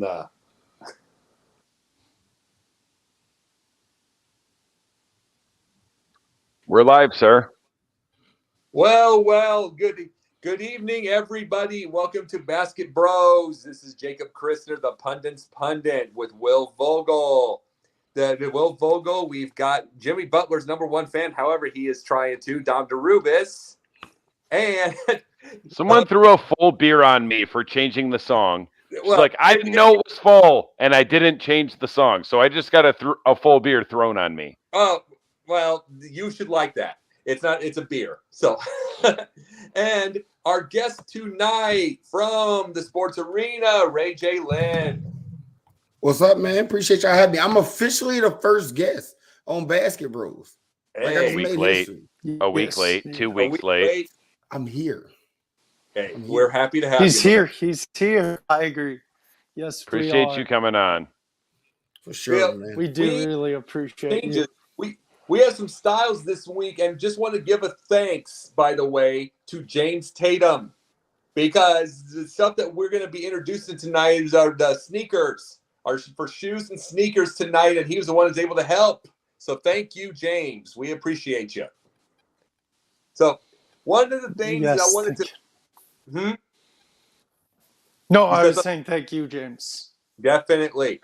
the. We're live, sir. Well, good evening, everybody. Welcome to Basket Bros. This is Jacob Christner, the Pundit's Pundit, with Will Vogel. Will Vogel, we've got Jimmy Butler's #1 fan, however he is trying to, Dom DeRubeis. And someone threw a full beer on me for changing the song. She's like, I didn't know it was full, and I didn't change the song, so I just got a full beer thrown on me. Oh, well, you should like that. It's a beer. So, and our guest tonight from the sports arena, Ray J. Lynn. What's up, man? Appreciate y'all having me. I'm officially the first guest on Basket Bros. Hey, a week late. A week late. 2 weeks late. I'm here. Okay, we're happy to have you. He's here. I agree. Yes, appreciate you coming on. For sure, man. We really appreciate you. We have some styles this week, and just want to give a thanks, by the way, to James Tatum, because the stuff that we're going to be introducing tonight is the sneakers, for shoes and sneakers tonight, and he was the one who's able to help. So thank you, James. We appreciate you. So one of the things I wanted to... No, I was saying thank you, James. Definitely.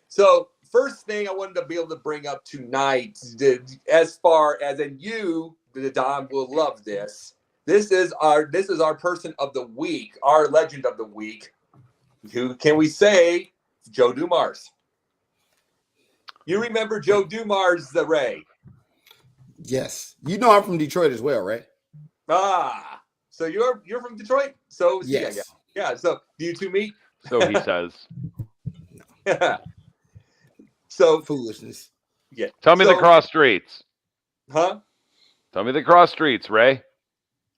So first thing I wanted to be able to bring up tonight, as far as, and you, Dom, will love this. This is our person of the week, our legend of the week. Who can we say? Joe Dumars. You remember Joe Dumars, the Ray? Yes. You know I'm from Detroit as well, right? So you're from Detroit? So yes. Yeah. So do you two meet? So he says. Yeah. So foolishness. Yeah. Tell me the cross streets. Huh? Tell me the cross streets, Ray.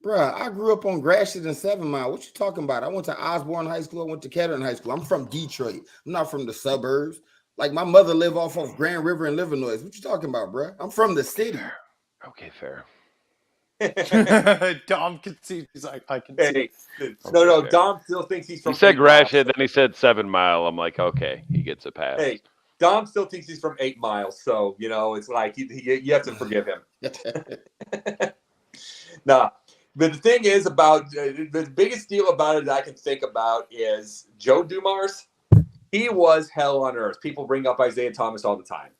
Bruh, I grew up on Gratiot and 7 Mile. What you talking about? I went to Osborne High School. I went to Kettering High School. I'm from Detroit. I'm not from the suburbs. Like, my mother lived off of Grand River in Livernois. What you talking about, bruh? I'm from the city. Okay, fair. Dom can see. He's like, I can see. No. Dom still thinks he's from. He said Gratiot, then he said 7 Mile. I'm like, okay, he gets a pass. Hey, Dom still thinks he's from 8 Miles, so it's like you have to forgive him. Nah, but the thing is about the biggest deal about it that I can think about is Joe Dumars. He was hell on earth. People bring up Isaiah Thomas all the time.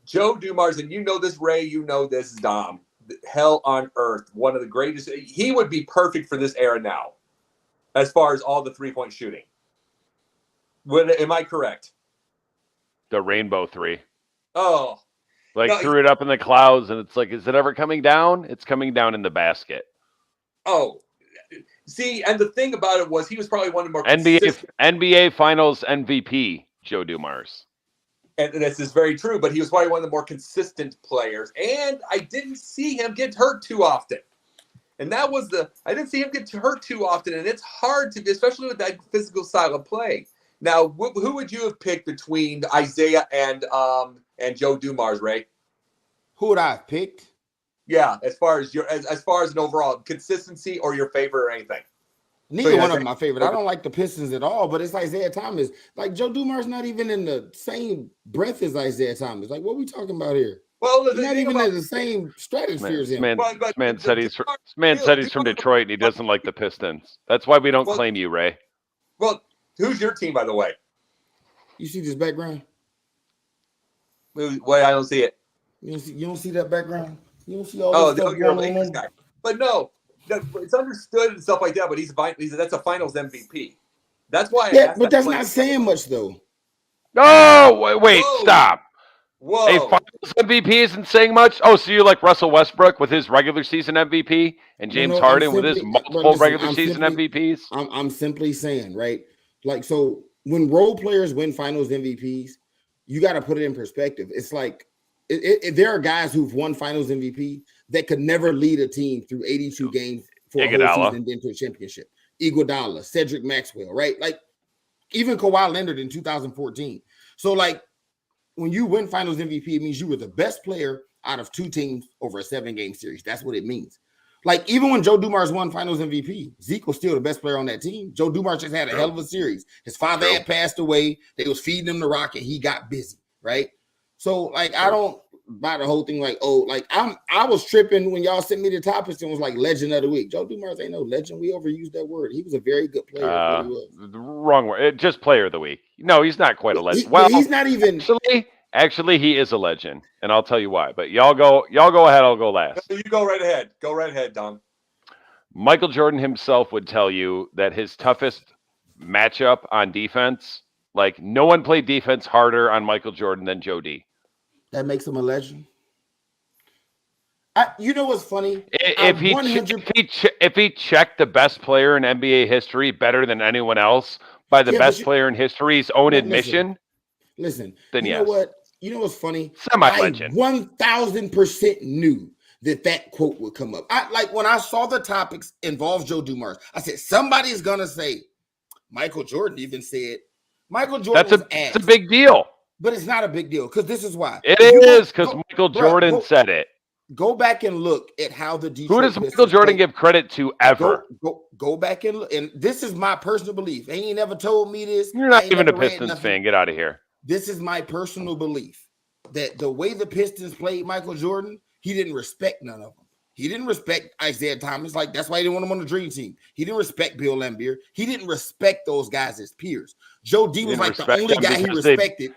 Joe Dumars, and you know this, Ray. You know this, Dom. Hell on earth. One of the greatest. He would be perfect for this era now, as far as all the 3-point shooting. Am I correct? The rainbow 3. Oh. Threw it up in the clouds, and it's like, is it ever coming down? It's coming down in the basket. Oh. See, and the thing about it was he was probably one of the more NBA Finals MVP, Joe Dumars. And this is very true, but he was probably one of the more consistent players. And I didn't see him get hurt too often. And that was I didn't see him get hurt too often. And it's hard to, especially with that physical style of play. Now, who would you have picked between Isaiah and Joe Dumars, Ray? Who would I have picked? Yeah, as far as an overall consistency or your favorite or anything. Neither one of them my favorite. I don't like the Pistons at all, but it's Isaiah Thomas. Like, Joe Dumars not even in the same breath as Isaiah Thomas. Like, what are we talking about here? Well, he's not even in the same stratosphere as him. This man said he's from Detroit and he doesn't like the Pistons. That's why we don't claim you, Ray. Well, who's your team, by the way? You see this background? Wait, I don't see it. You don't see that background? You don't see all this stuff you're a going Lakers on? guy. But no, it's understood and stuff like that. But that's a Finals MVP. That's why. But that's not saying much, though. No, wait, stop. Whoa. A Finals MVP isn't saying much. Oh, so you're like Russell Westbrook with his regular season MVP and James Harden with his multiple regular season MVPs? I'm simply saying, right? Like, so when role players win Finals MVPs, you got to put it in perspective. It's like there are guys who've won Finals MVP that could never lead a team through 82 games for a whole season and then to a championship. Iguodala, Cedric Maxwell, right? Like, even Kawhi Leonard in 2014. So, like, when you win Finals MVP, it means you were the best player out of 2 teams over a 7-game series. That's what it means. Like, even when Joe Dumars won Finals MVP, Zeke was still the best player on that team. Joe Dumars just had a hell of a series. His father had passed away. They was feeding him the rock, and he got busy, right? So, like, I don't buy the whole thing like, oh, like, I was tripping when y'all sent me the topics and was like, legend of the week. Joe Dumars ain't no legend. We overused that word. He was a very good player. He was. The wrong word. Just player of the week. No, he's not quite a legend. He's not even. Actually, he is a legend, and I'll tell you why. But y'all go ahead. I'll go last. You go right ahead. Go right ahead, Dom. Michael Jordan himself would tell you that his toughest matchup on defense, like no one played defense harder on Michael Jordan than Joe D. That makes him a legend. You know what's funny? If he checked the best player in NBA history better than anyone else by the best player in history's own admission. Listen, then you know what? You know what's funny? Semi-legend. 1,000% knew that quote would come up. Like when I saw the topics involve Joe Dumars, I said somebody's gonna say Michael Jordan even said Michael Jordan. That's a big deal. But it's not a big deal because this is why. It is because Michael Jordan said it. Go back and look at how the Detroit Who does Michael Jordan give credit to ever? Go back and look. And this is my personal belief. He ain't never told me this. You're not even a Pistons fan. Get out of here. This is my personal belief that the way the Pistons played Michael Jordan, he didn't respect none of them. He didn't respect Isaiah Thomas. Like, that's why he didn't want him on the dream team. He didn't respect Bill Laimbeer. He didn't respect those guys as peers. Joe D was like the only guy he respected.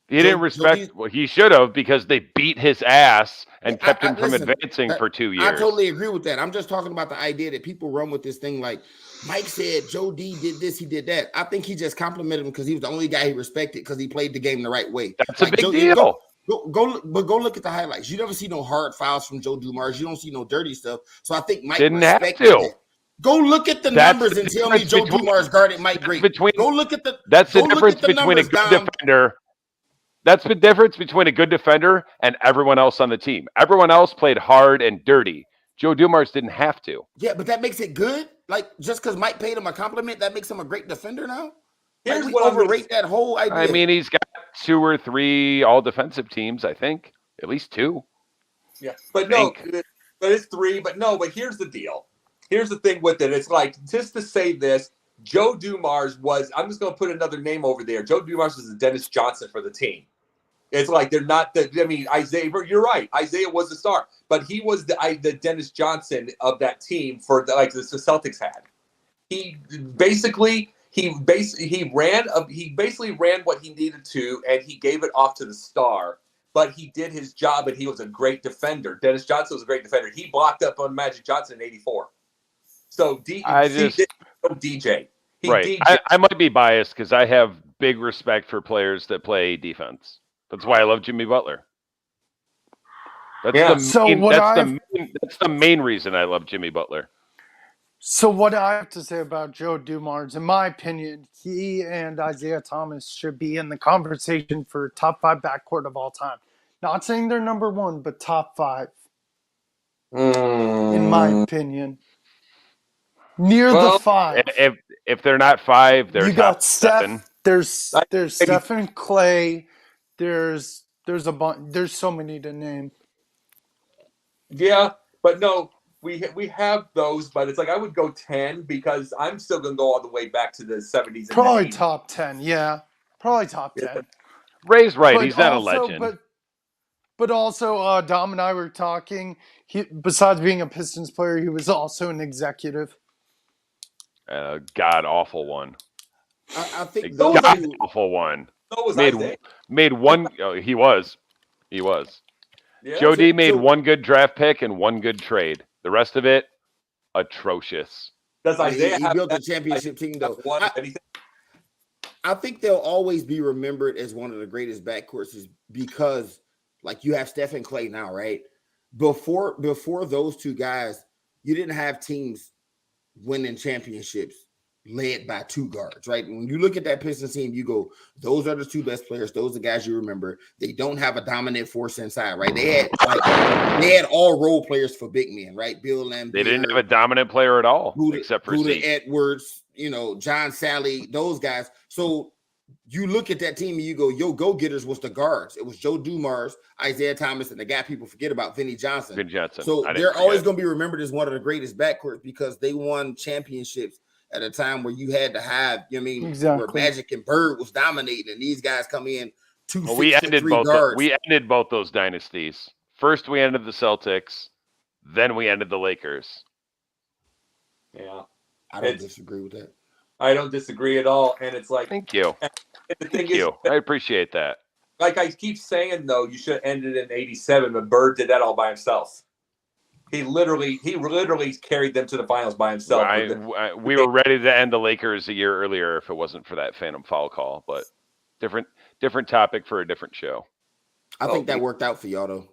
He didn't respect. Well, he should have because they beat his ass and kept him from advancing for 2 years. I totally agree with that. I'm just talking about the idea that people run with this thing like Mike said Joe D did this, he did that. I think he just complimented him because he was the only guy he respected because he played the game the right way. That's a big deal. Go look at the highlights. You never see no hard fouls from Joe Dumars. You don't see no dirty stuff. So I think Mike didn't have to. That. Go look at the numbers and tell me Joe Dumars guarded Mike great. Go look at the. That's the difference between a good defender. That's the difference between a good defender and everyone else on the team. Everyone else played hard and dirty. Joe Dumars didn't have to. Yeah, but that makes it good. Like, just because Mike paid him a compliment, that makes him a great defender now? Here's like, what overrate that whole idea. I mean, he's got 2 or 3 all-defensive teams, I think. At least 2. Yeah, but it's 3. But here's the deal. Here's the thing with it. It's like, just to say this, Joe Dumars was, I'm just going to put another name over there. Joe Dumars was the Dennis Johnson for the team. It's like they're not Isaiah, you're right. Isaiah was the star, but he was the Dennis Johnson of that team for the Celtics had. He basically ran what he needed to, and he gave it off to the star. But he did his job, and he was a great defender. Dennis Johnson was a great defender. He blocked up on Magic Johnson in '84. So DJ. Right. I might be biased because I have big respect for players that play defense. That's why I love Jimmy Butler. That's the main reason I love Jimmy Butler. So what I have to say about Joe Dumars, in my opinion, he and Isaiah Thomas should be in the conversation for top 5 backcourt of all time. Not saying they're number 1, but top 5. In my opinion. Near the 5. If they're not 5, they're you top got Steph. 7. There's Stephen Clay. There's a bunch. There's so many to name. Yeah, but no, we have those, but it's like I would go 10 because I'm still gonna go all the way back to the 70s. Probably top 10. Yeah, probably top 10. Ray's right. He's not a legend. But also, Dom and I were talking. Besides being a Pistons player, he was also an executive. God awful one. I think God awful one. So was made one. Oh, he was. Yeah, Joe D made one good draft pick and one good trade. The rest of it, atrocious. Does Isaiah he built a championship team though? I think they'll always be remembered as one of the greatest backcourts because, like, you have Steph and Clay now, right? Before those 2 guys, you didn't have teams winning championships led by 2 guards, right? When you look at that Pistons team, you go, those are the 2 best players. Those are the guys you remember. They don't have a dominant force inside, right? They had all role players for big men, right? Bill Laimbeer. They didn't have a dominant player at all, except for Edwards, John Sally, those guys. So you look at that team and you go, yo, go-getters was the guards. It was Joe Dumars, Isaiah Thomas, and the guy people forget about, Vinny Johnson. Vinny Johnson. So they're always going to be remembered as one of the greatest backcourts because they won championships at a time where you had to have, you know what I mean, Exactly. where Magic and Bird was dominating, and these guys come in we ended both. guards. We ended both those dynasties. First, we ended the Celtics. Then we ended the Lakers. Yeah, I don't disagree with that. I don't disagree at all. And it's like, thank you. Thank you. I appreciate that. Like I keep saying, though, you should have ended in '87, but Bird did that all by himself. He literally carried them to the finals by himself. We were ready to end the Lakers a year earlier if it wasn't for that phantom foul call, but different topic for a different show. I think that worked out for y'all, though.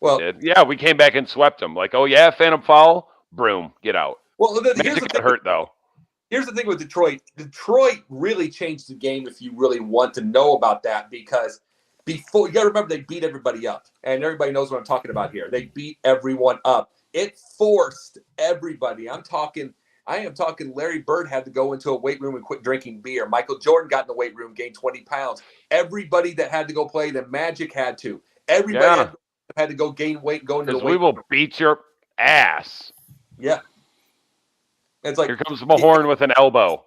Well, yeah, we came back and swept them. Like, oh yeah, phantom foul, broom, get out. Well, here's the thing. Hurt though. Here's the thing with Detroit. Detroit really changed the game if you really want to know about that, because before, you got to remember, they beat everybody up, and everybody knows what I'm talking about here. They beat everyone up. It forced everybody. I am talking Larry Bird had to go into a weight room and quit drinking beer. Michael Jordan got in the weight room, gained 20 pounds. Everybody that had to go play, the Magic had to. Everybody had to go gain weight and go into the weight room. We will beat your ass. Yeah. It's like, here comes Mahorn with an elbow.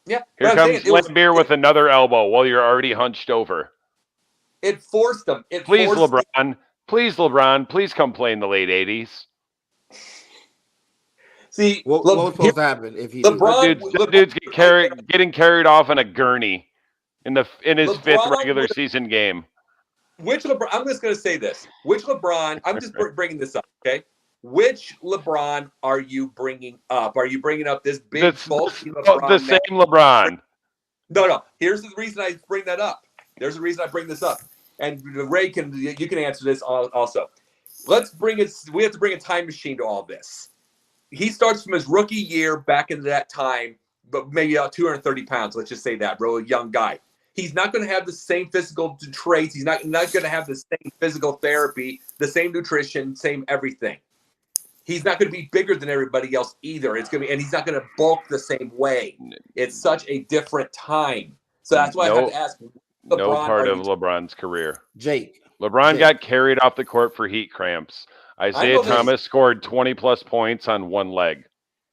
Yeah. Here comes Lambeer with another elbow while you're already hunched over. It forced them. Please, LeBron, please come play in the late 80s. See, what was supposed to happen if he dude's getting carried off in a gurney in his fifth regular season game. Which LeBron? I'm just going to say this. Which LeBron? I'm just bringing this up, okay? Which LeBron are you bringing up? Are you bringing up this big, bulky LeBron? The same LeBron. No. Here's the reason I bring that up. There's a reason I bring this up. And Ray, you can answer this also. Let's bring it. We have to bring a time machine to all this. He starts from his rookie year back into that time, but maybe 230 pounds. Let's just say that, bro, a young guy. He's not going to have the same physical traits. He's not going to have the same physical therapy, the same nutrition, same everything. He's not going to be bigger than everybody else either. It's going to be, and he's not going to bulk the same way. It's such a different time. So that's why I have to ask. LeBron, no part of LeBron's career. LeBron got carried off the court for heat cramps. Isaiah Thomas scored 20-plus points on one leg.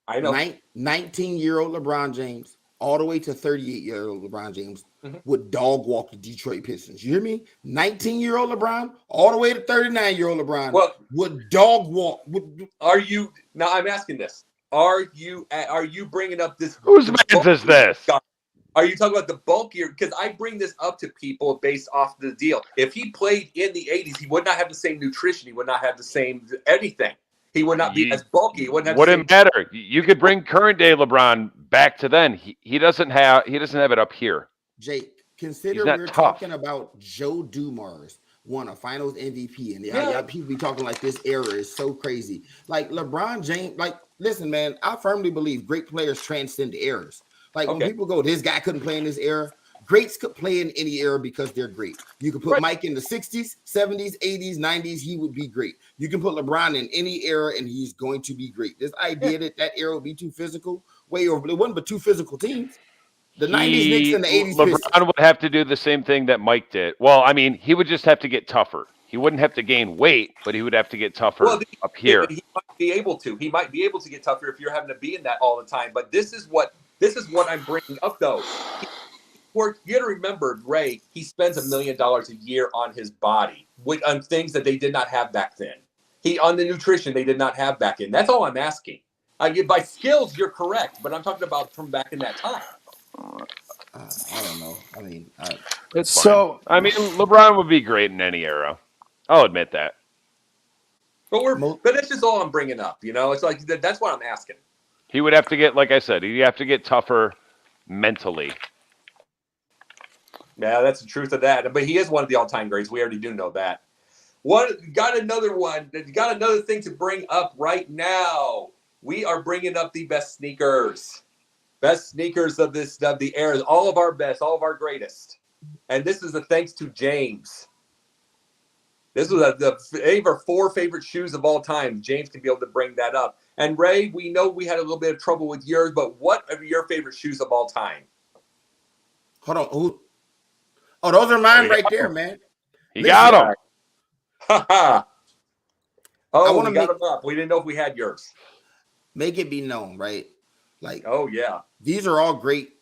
I know. 19-year-old LeBron James, all the way to 38-year-old LeBron James, would dog walk the Detroit Pistons. You hear me? 19-year-old LeBron, all the way to 39-year-old LeBron, would dog walk. Now I'm asking this. Are you bringing up this? Whose man's is this? Are you talking about the bulkier? Because I bring this up to people based off the deal. If he played in the 80s, he would not have the same nutrition. He would not have the same anything. He would not be as bulky. He wouldn't matter. You could bring current day LeBron back to then. He doesn't have it up here. Jake, consider we're talking about Joe Dumars won a Finals MVP, and people be talking like this era is so crazy. Like LeBron James, listen, man, I firmly believe great players transcend eras. When people go, this guy couldn't play in this era. Greats could play in any era because they're great. You can put Mike in the 60s, 70s, 80s, 90s. He would be great. You can put LeBron in any era, and he's going to be great. This idea that era would be too physical, way over. It wasn't but two physical teams. The 90s Knicks and the 80s LeBron Pistons. would have to do the same thing that Mike did. Well, I mean, he would just have to get tougher. He wouldn't have to gain weight, but he would have to get tougher up here. He might be able to. He might be able to get tougher if you're having to be in that all the time. But this is what I'm bringing up, though. You got to remember, Ray, he spends $1 million a year on his body on things that they did not have back then. On the nutrition they did not have back then. That's all I'm asking. By skills, you're correct, but I'm talking about from back in that time. I don't know. I mean, LeBron would be great in any era. I'll admit that. But that's just all I'm bringing up. It's like that's what I'm asking. He would have to get, like I said, he'd have to get tougher mentally. Yeah, that's the truth of that. But he is one of the all-time greats. We already do know that. Got another one. Got another thing to bring up right now. We are bringing up the best sneakers. Best sneakers of the era. All of our best, all of our greatest. And this is a thanks to James. This was any of our 4 favorite shoes of all time. James can be able to bring that up. And Ray, we know we had a little bit of trouble with yours, but what are your favorite shoes of all time? Hold on. Who? Oh, those are mine right there, man. He got them. Ha I Oh, wanna we got make- them up. We didn't know if we had yours. Make it be known, right? Like, Oh, yeah. these are all great.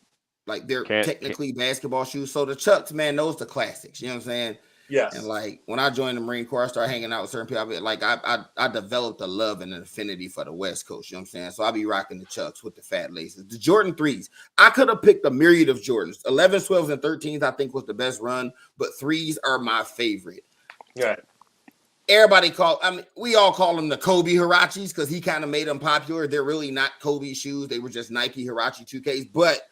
Like, they're Can't- technically basketball shoes. So the Chucks, man, those the classics. You know what I'm saying? Yes. And like when I joined the Marine Corps, I started hanging out with certain people. I developed a love and an affinity for the West Coast. You know what I'm saying? So I'll be rocking the Chucks with the fat laces. The Jordan 3s. I could have picked a myriad of Jordans. 11s, 12s, and 13s, I think was the best run, but 3s are my favorite. Yeah. Everybody we all call them the Kobe Hirachis because he kind of made them popular. They're really not Kobe shoes. They were just Nike Hirachi 2Ks, but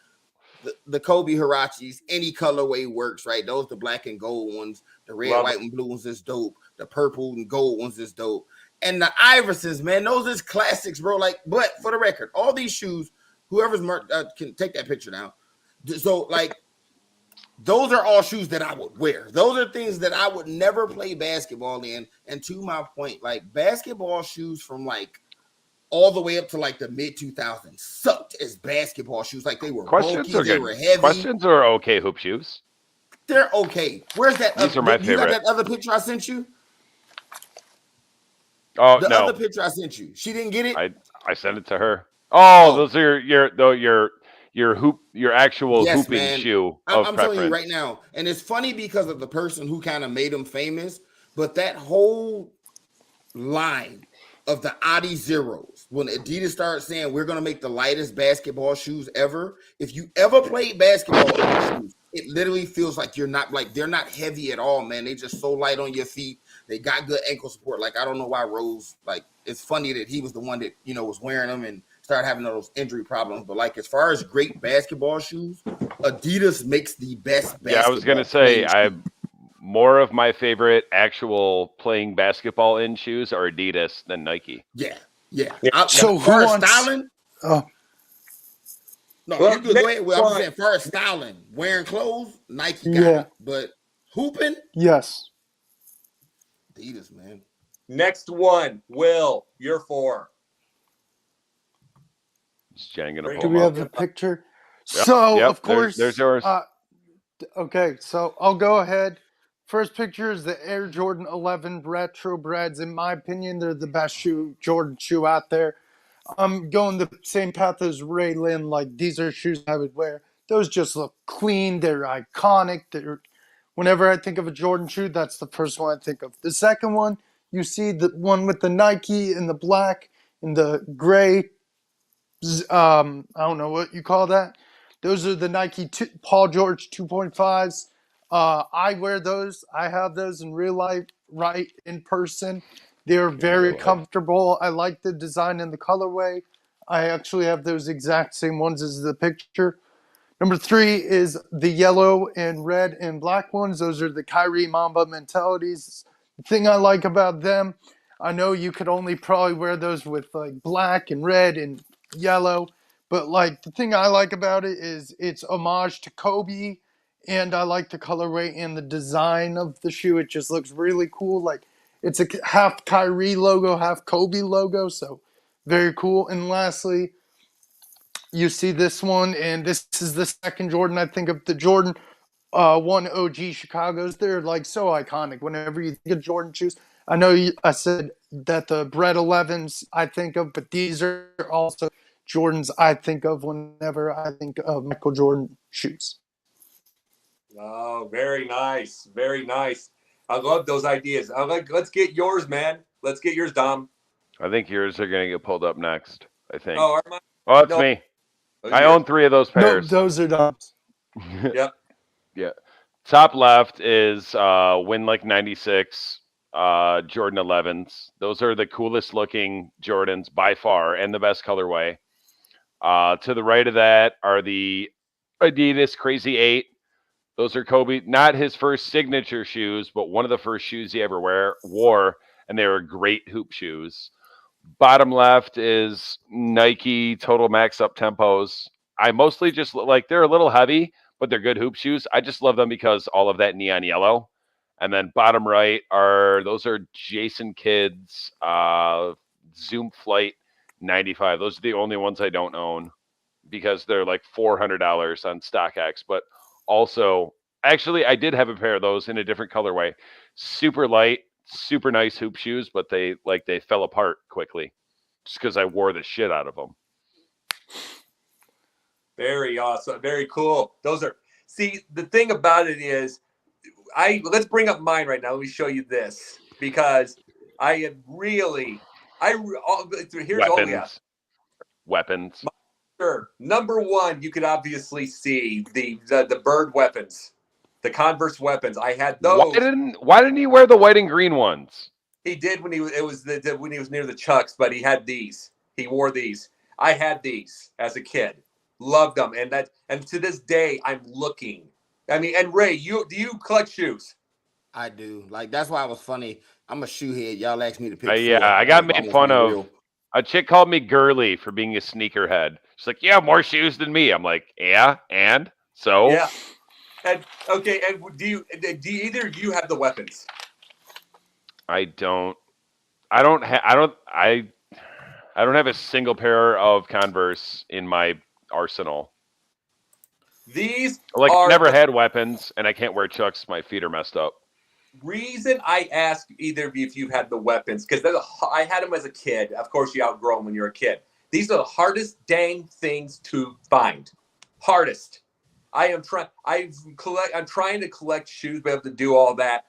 the Kobe Hirachis, any colorway works, right? Those the black and gold ones, the red, white, and blue ones is dope. The purple and gold ones is dope. And the Iversons, man, those is classics, bro. Like, but for the record, all these shoes, whoever's can take that picture now. So, like, those are all shoes that I would wear. Those are things that I would never play basketball in. And to my point, like, basketball shoes from like all the way up to like the mid 2000s sucked as basketball shoes. Like, they were Questions bulky, are they good. were heavy. Questions are okay hoop shoes. They're okay. Where's that? These are my you favorite. got that other picture I sent you? Oh, The no. other picture I sent you. She didn't get it? I sent it to her. Oh, those are your actual Yes, hooping man. shoe I'm of telling you preference. right now. And it's funny because of the person who kind of made them famous, but that whole line of the Adi Zeros, when Adidas started saying we're going to make the lightest basketball shoes ever, if you ever played basketball in these shoes, it literally feels like they're not heavy at all, man. They just so light on your feet. They got good ankle support. Like, I don't know why Rose, like, it's funny that he was the one that, was wearing them and started having those injury problems. But like, as far as great basketball shoes, Adidas makes the best basketball. Yeah, I was going to say, shoes. more of my favorite actual playing basketball in shoes are Adidas than Nike. Yeah. So as far who as wants styling? Oh, No, Well, you could go ahead. Well, I'm one. just saying, as far as styling, wearing clothes, Nike got Yeah. it. But hooping, yes. Adidas, man. Next one. Will, you're 4. Is Jen gonna Do pull Do them we up? have the picture? Yep, So, yep, of course, there's yours. Okay, so I'll go ahead. First picture is the Air Jordan 11 Retro Breads. In my opinion, they're the best Jordan shoe out there. I'm going the same path as Ray Lynn. Like, these are shoes I would wear. Those just look clean. They're iconic. Whenever I think of a Jordan shoe, that's the first one I think of. The second one, you see the one with the Nike and the black and the gray. I don't know what you call that. Those are the Nike Paul George 2.5s. I wear those. I have those in real life, right in person. They're very comfortable. I like the design and the colorway. I actually have those exact same ones as the picture. Number 3 is the yellow and red and black ones. Those are the Kyrie Mamba Mentalities. The thing I like about them, I know you could only probably wear those with like black and red and yellow, but like the thing I like about it is it's homage to Kobe, and I like the colorway and the design of the shoe. It just looks really cool. Like, it's a half Kyrie logo, half Kobe logo, so very cool. And lastly, you see this one, and this is the second Jordan. I think of the Jordan 1 OG Chicago's. They're like so iconic. Whenever you think of Jordan shoes, I know I said that the Bread 11s I think of, but these are also Jordans I think of whenever I think of Michael Jordan shoes. Oh, very nice. Very nice. I love those ideas. Let's get yours, man. Let's get yours, Dom. I think yours are gonna get pulled up next. I think. Oh, are mine? Oh, it's No. me. Oh, I yours? own 3 of those No, pairs. those are Dom's. Yep. Yeah. Top left is Win Like 96 Jordan 11s. Those are the coolest looking Jordans by far and the best colorway. To the right of that are the Adidas Crazy 8. Those are Kobe, not his first signature shoes, but one of the first shoes he ever wore, and they were great hoop shoes. Bottom left is Nike Total Max Up Tempos. I mostly just like, they're a little heavy, but they're good hoop shoes. I just love them because all of that neon yellow. And then bottom right those are Jason Kidd's Zoom Flight 95. Those are the only ones I don't own because they're like $400 on StockX. But also, actually, I did have a pair of those in a different colorway. Super light, super nice hoop shoes, but they fell apart quickly just because I wore the shit out of them. Very awesome. Very cool. Those are, see, the thing about it is, let's bring up mine right now. Let me show you this because I am really, here's all we have. Weapons. Sure. Number one, you could obviously see the bird weapons, the Converse weapons. I had those. Why didn't he wear the white and green ones? He did when he was near the Chucks, but he had these. He wore these. I had these as a kid. Loved them, and to this day, I'm looking. I mean, and Ray, do you collect shoes? I do. Like, that's why it was funny. I'm a shoe head. Y'all asked me to pick. I got made fun of. A chick called me girly for being a sneakerhead. She's like, "You have more shoes than me." I'm like, "Yeah, and so." Yeah. And okay, and do either of you have the weapons? I don't have a single pair of Converse in my arsenal. These never had weapons, and I can't wear Chucks. My feet are messed up. Reason I ask either of you if you had the weapons, because I had them as a kid. Of course, you outgrow them when you're a kid. These are the hardest dang things to find. Hardest. I'm trying to collect shoes, be able to do all that.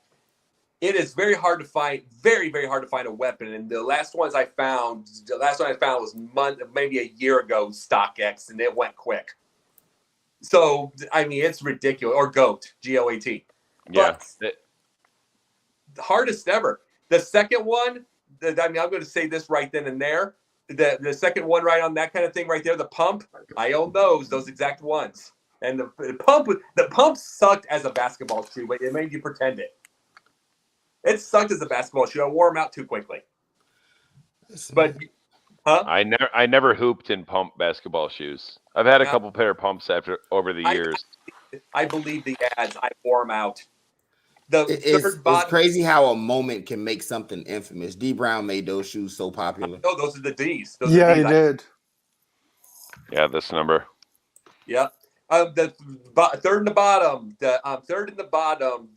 It is very hard to find, very, very hard to find a weapon. And the last one I found was maybe a year ago, StockX, and it went quick. So, I mean, it's ridiculous. Or GOAT, GOAT. Yeah. But the hardest ever. The second one, I'm going to say this right then and there. The second one right on that kind of thing right there, the pump, I own those exact ones. And the pump sucked as a basketball shoe, but it made you pretend it. It sucked as a basketball shoe. I wore them out too quickly. But, huh? I never hooped in pump basketball shoes. I've had a couple pair of pumps over the years. I believe the ads. I wore them out. It's crazy how a moment can make something infamous. D Brown made those shoes so popular. Oh, those are the D's. He did. Yeah, this number. Yeah. The third in the bottom. Third in the bottom.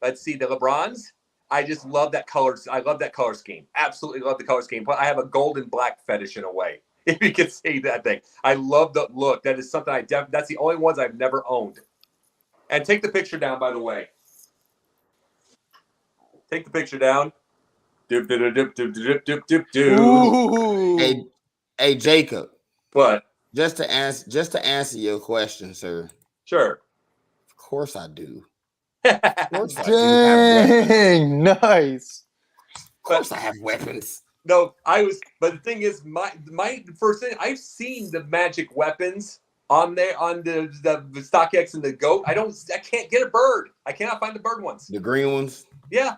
Let's see, the LeBrons. I just love that color. I love that color scheme. Absolutely love the color scheme. But I have a gold and black fetish in a way. If you can see that thing, I love the look. That is something that's the only ones I've never owned. And take the picture down, by the way. Take the picture down. Doop, doop, doop, doop, doop, doop, doop, doop. Hey, Jacob. What? Just to answer your question, sir. Sure. Of course I do. Dang, nice. Of course I have weapons. No, but the thing is, my first thing, I've seen the magic weapons on there on the StockX and the GOAT. I can't get a bird. I cannot find the bird ones. The green ones? Yeah.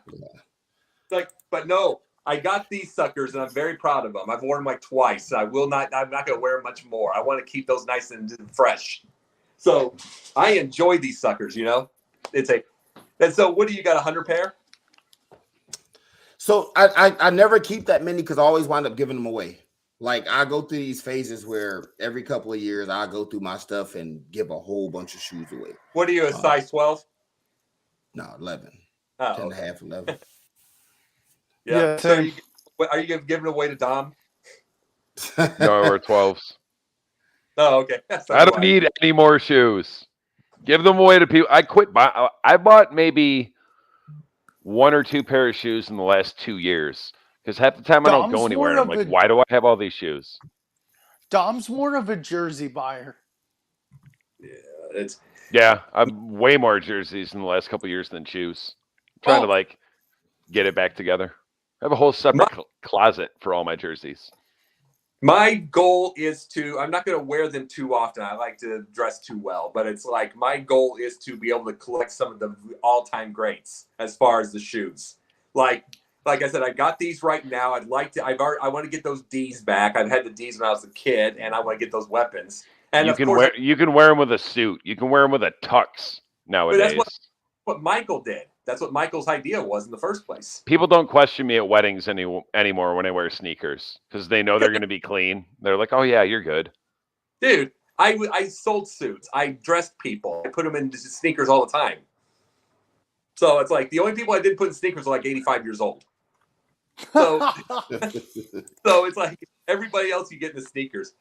But no, I got these suckers and I'm very proud of them. I've worn them like twice. I'm not gonna wear them much more. I want to keep those nice and fresh. So I enjoy these suckers, you know? And so what do you got, 100 pair? So I never keep that many because I always wind up giving them away. Like, I go through these phases where every couple of years I go through my stuff and give a whole bunch of shoes away. What are you, a size 12? No, 11. Oh, 10 and a half, 11. Yeah. So are you giving it away to Dom? No, we're 12s. Oh, okay. I don't need any more shoes. Give them away to people. I bought maybe 1 or 2 pair of shoes in the last 2 years. Because half the time I don't go anywhere. And I'm like, why do I have all these shoes? Dom's more of a jersey buyer. Yeah, I'm way more jerseys in the last couple of years than shoes. I'm trying to get it back together. I have a whole separate closet for all my jerseys. My goal is I'm not going to wear them too often. I like to dress too well, but it's like my goal is to be able to collect some of the all-time greats as far as the shoes. Like I said, I got these right now. I want to get those D's back. I've had the D's when I was a kid, and I want to get those weapons. And you can wear them with a suit. You can wear them with a tux nowadays. But that's what Michael did. That's what Michael's idea was in the first place. People don't question me at weddings anymore when I wear sneakers because they know they're going to be clean. They're like, "Oh yeah, you're good." Dude, I sold suits. I dressed people. I put them in sneakers all the time. So it's like the only people I didn't put in sneakers are like 85 years old. So so it's like everybody else you get in the sneakers.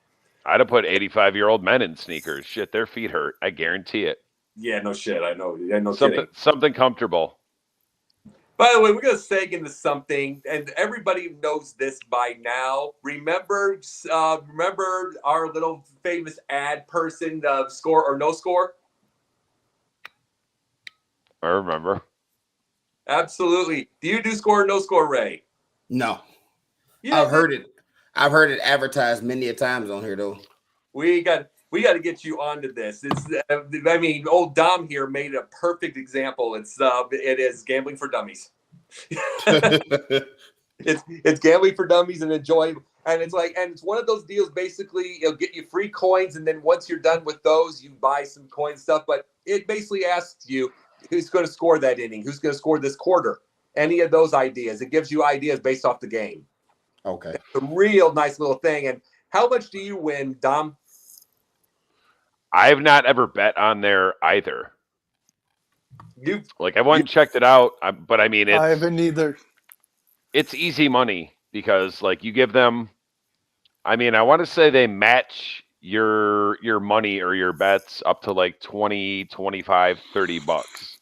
I'd have put 85-year-old men in sneakers. Shit, their feet hurt. I guarantee it. Yeah, no shit. I know. Yeah, no Something kidding. something comfortable. By the way, we're gonna seg into something, and everybody knows this by now. Remember our little famous ad person, score or no score? I remember. Absolutely. Do you do score or no score, Ray? No, Yeah, I've heard it. I've heard it advertised many a times on here though. we got to get you onto this. It's, I mean, old Dom here made a perfect example. It is gambling for dummies. It's gambling for dummies and enjoy. And it's one of those deals. Basically, it'll get you free coins, and then once you're done with those, you buy some coin stuff. But it basically asks you who's going to score that inning, who's going to score this quarter, any of those ideas. It gives you ideas based off the game. Okay. It's a real nice little thing. And how much do you win, Dom? I've not ever bet on there either. I went and checked it out, but I mean, I haven't either. It's easy money because you give them. I mean, I want to say they match your money or your bets up to like 20, 25, $30.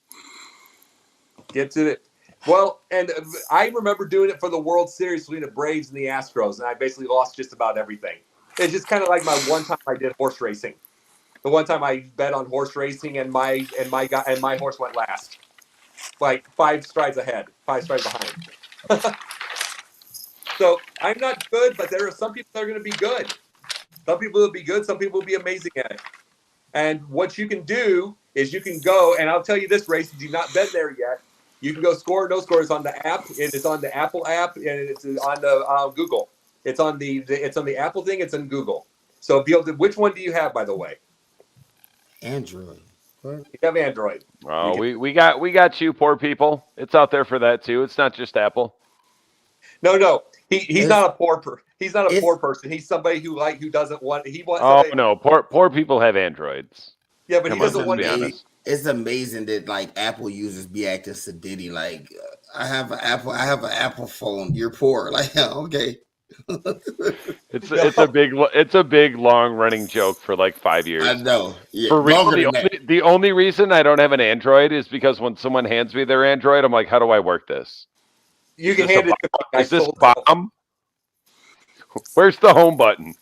Get to it. Well, and I remember doing it for the World Series between the Braves and the Astros, and I basically lost just about everything. It's just kind of like my one time I did horse racing. The one time I bet on horse racing, and my horse went last, like 5 strides ahead, 5 strides behind. So I'm not good, but there are some people that are going to be good. Some people will be good. Some people will be amazing at it. And what you can do is you can go, and I'll tell you this, Race, if you've not been there yet, you can go score or no score. It's on the app. It is on the Apple app, and it's on the Google. It's on the Apple thing. It's on Google. So be able to. Which one do you have, by the way? Android. What? You have Android. Oh, we got you, poor people. It's out there for that too. It's not just Apple. No. He's not a poor person. He's somebody who doesn't want. He wants. Oh no, poor people have Androids. Yeah, but he doesn't want to be to. honest. It's amazing that Apple users be acting sedity. I have an Apple phone. You're poor. Okay. It's a big long running joke for like 5 years. I know. Yeah, for real, the only reason I don't have an Android is because when someone hands me their Android, I'm like, how do I work this? You can hand it to me. Is this bomb? Where's the home button?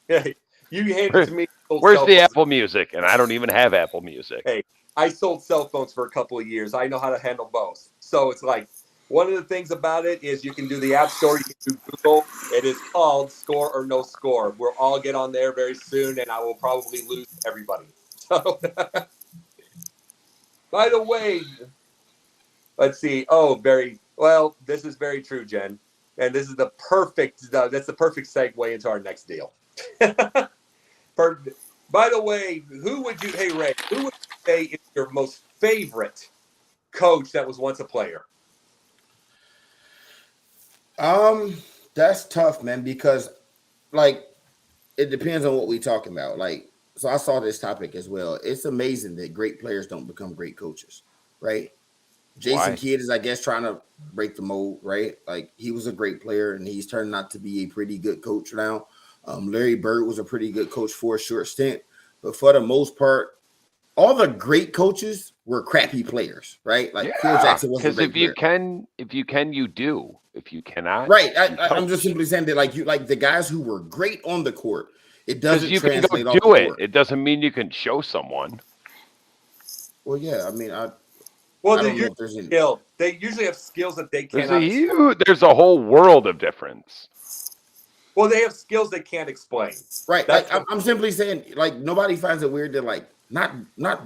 Yeah, you can hand it to me. Where's the Apple Music? And I don't even have Apple Music. Hey, I sold cell phones for a couple of years. I know how to handle both. So it's like one of the things about it is you can do the App Store, you can do Google. It is called Score or No Score. We'll all get on there very soon, and I will probably lose everybody. So, by the way, let's see. Oh, this is very true, Jen. And this is that's the perfect segue into our next deal. By the way, Ray, who would you say is your most favorite coach that was once a player? That's tough, man, because it depends on what we're talking about. So I saw this topic as well. It's amazing that great players don't become great coaches, right? Jason Kidd is, I guess, trying to break the mold, right? He was a great player, and he's turned out to be a pretty good coach now. Larry Bird was a pretty good coach for a short stint, but for the most part, all the great coaches were crappy players, right? Phil Jackson was a great player. If you can, you do. If you cannot, right? I'm just simply saying that, the guys who were great on the court, it doesn't translate off the court. It doesn't mean you can show someone. Well, yeah, I mean, they usually have skills that they cannot. There's a whole world of difference. Well, they have skills they can't explain. Right. I'm simply saying, nobody finds it weird that not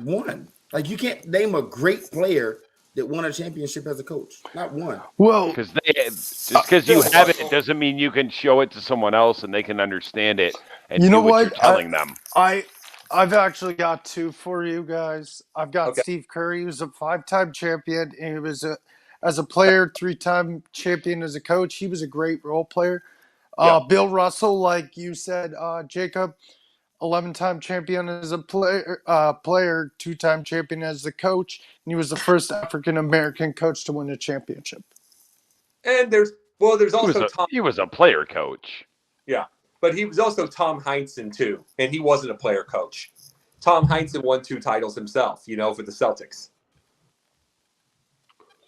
one. You can't name a great player that won a championship as a coach. Not one. Well, because you have it doesn't mean you can show it to someone else and they can understand it and you know what what you're telling them. I've actually got 2 for you guys. I've got Steve Curry, who's a 5-time champion, and he was as a player, 3-time champion as a coach. He was a great role player. Bill Russell, like you said, Jacob, 11-time champion as a player, 2-time champion as a coach, and he was the first African American coach to win a championship. And there's also Tom. He was a player coach. Yeah, but he was also Tom Heinsohn too, and he wasn't a player coach. Tom Heinsohn won 2 titles himself, for the Celtics.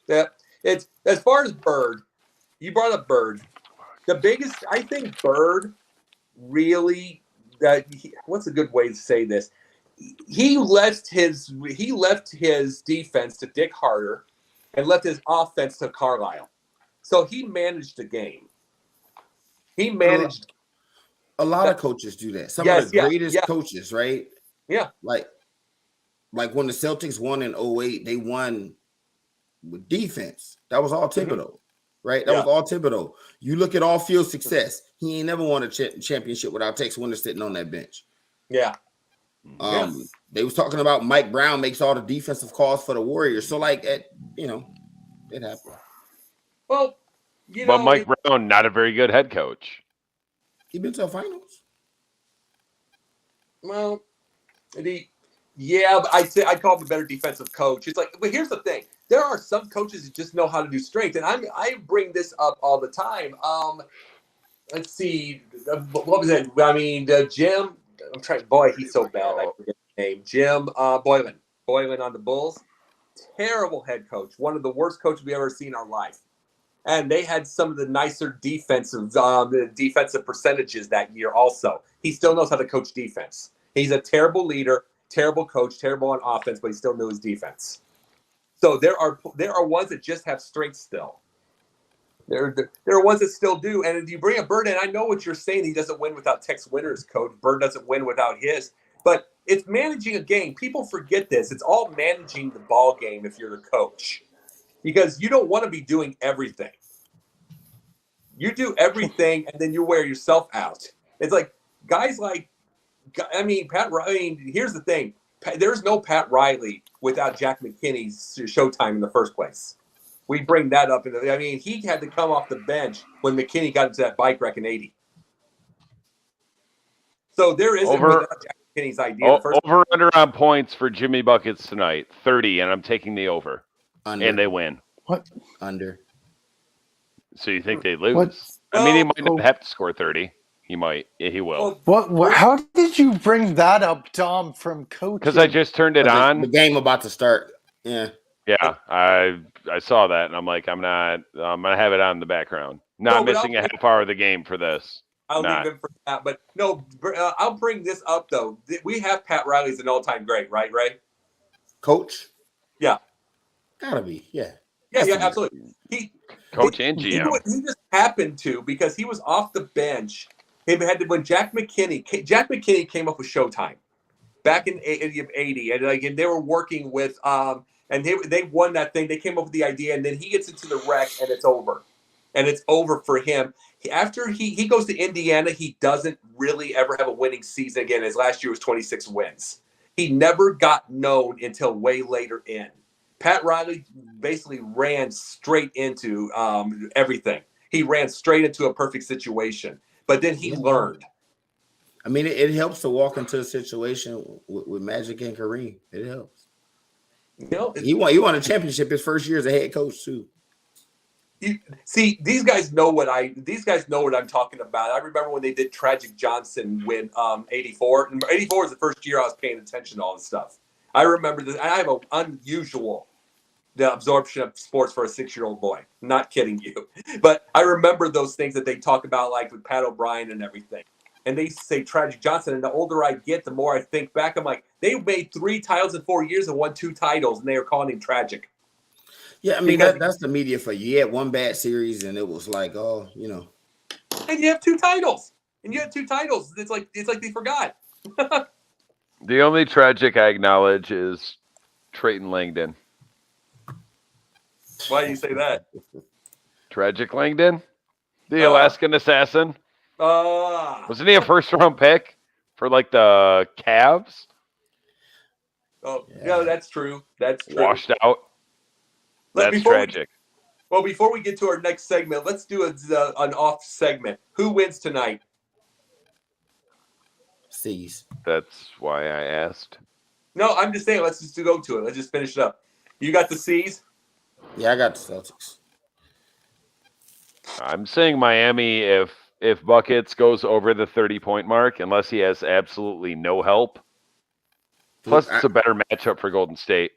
Yeah, it's as far as Bird. You brought up Bird. The biggest, I think, Bird really. What's a good way to say this? He left his defense to Dick Harder, and left his offense to Carlisle. So he managed the game. He managed. A lot of coaches do that. Some of the greatest coaches, right? Yeah. Like when the Celtics won in 2008, they won with defense. That was all Thibodeau, right? That was all Thibodeau. You look at all field success. He ain't never won a championship without Tex Winter sitting on that bench. Yeah. They was talking about Mike Brown makes all the defensive calls for the Warriors. So it happened. Well, but Mike Brown, not a very good head coach. He been to the finals. Well, but I'd call him a better defensive coach. It's like, but here's the thing: there are some coaches who just know how to do strength, and I bring this up all the time. Let's see, what was it? I mean, Jim. I'm trying. Boy, he's so bad. I forget his name. Jim Boylan. Boylan on the Bulls. Terrible head coach. One of the worst coaches we ever seen in our life. And they had some of the nicer defensive percentages that year also. He still knows how to coach defense. He's a terrible leader, terrible coach, terrible on offense, but he still knew his defense. So there are ones that just have strength still. There are ones that still do. And if you bring a Bird in, I know what you're saying. He doesn't win without Tex Winter's coach. Bird doesn't win without his. But it's managing a game. People forget this. It's all managing the ball game if you're the coach. Because you don't want to be doing everything. You do everything, and then you wear yourself out. It's like guys like, Pat Riley. Here's the thing: there's no Pat Riley without Jack McKinney's Showtime in the first place. We bring that up. He had to come off the bench when McKinney got into that bike wreck in '80. So there isn't without Jack McKinney's idea. Over under on points for Jimmy Buckets tonight, 30, and I'm taking the over. Under. And they win. What? Under. So you think they lose? What? He might not have to score 30. He might. Yeah, he will. What? How did you bring that up, Dom, from coaching? Because I just turned it on. The game about to start. Yeah. Yeah, I saw that, and I'm like, I'm gonna have it on in the background. Not missing a half hour of the game for this. I'll leave it for that. But no, I'll bring this up though. We have Pat Riley as an all-time great, right? Ray? Coach. Yeah. Gotta be. Yeah. Yeah, absolutely. Coach and GM. He just happened to, because he was off the bench. When Jack McKinney came up with Showtime back in 80, and they were working with and they won that thing. They came up with the idea, and then he gets into the wreck, and it's over. And it's over for him. After he goes to Indiana, he doesn't really ever have a winning season again. His last year was 26 wins. He never got known until way later in. Pat Riley basically ran straight into everything. He ran straight into a perfect situation. But then he learned. It helps to walk into a situation with Magic and Kareem. It helps. He won a championship his first year as a head coach too. See, these guys know what I'm talking about. I remember when they did Tragic Johnson win 84. 84 was the first year I was paying attention to all this stuff. I remember this. I have an unusual absorption of sports for a 6-year-old boy. I'm not kidding you. But I remember those things that they talk about, like with Pat O'Brien and everything. And they say Tragic Johnson. And the older I get, the more I think back. I'm like, they made 3 titles in 4 years and won 2 titles, and they were calling him Tragic. Yeah, that's the media for you. You had one bad series, and it was like, And you have 2 titles. It's like they forgot. The only Tragic I acknowledge is Trayton Langdon. Why do you say that? Tragic Langdon? The Alaskan assassin? Wasn't he a first-round pick for, the Cavs? Oh, yeah, that's true. That's true. Washed out. That's tragic. Before we get to our next segment, let's do an off segment. Who wins tonight? C's. That's why I asked. No, I'm just saying. Let's just go to it. Let's just finish it up. You got the C's. Yeah, I got the Celtics. I'm saying Miami if Buckets goes over the 30-point mark, unless he has absolutely no help. Plus, it's a better matchup for Golden State.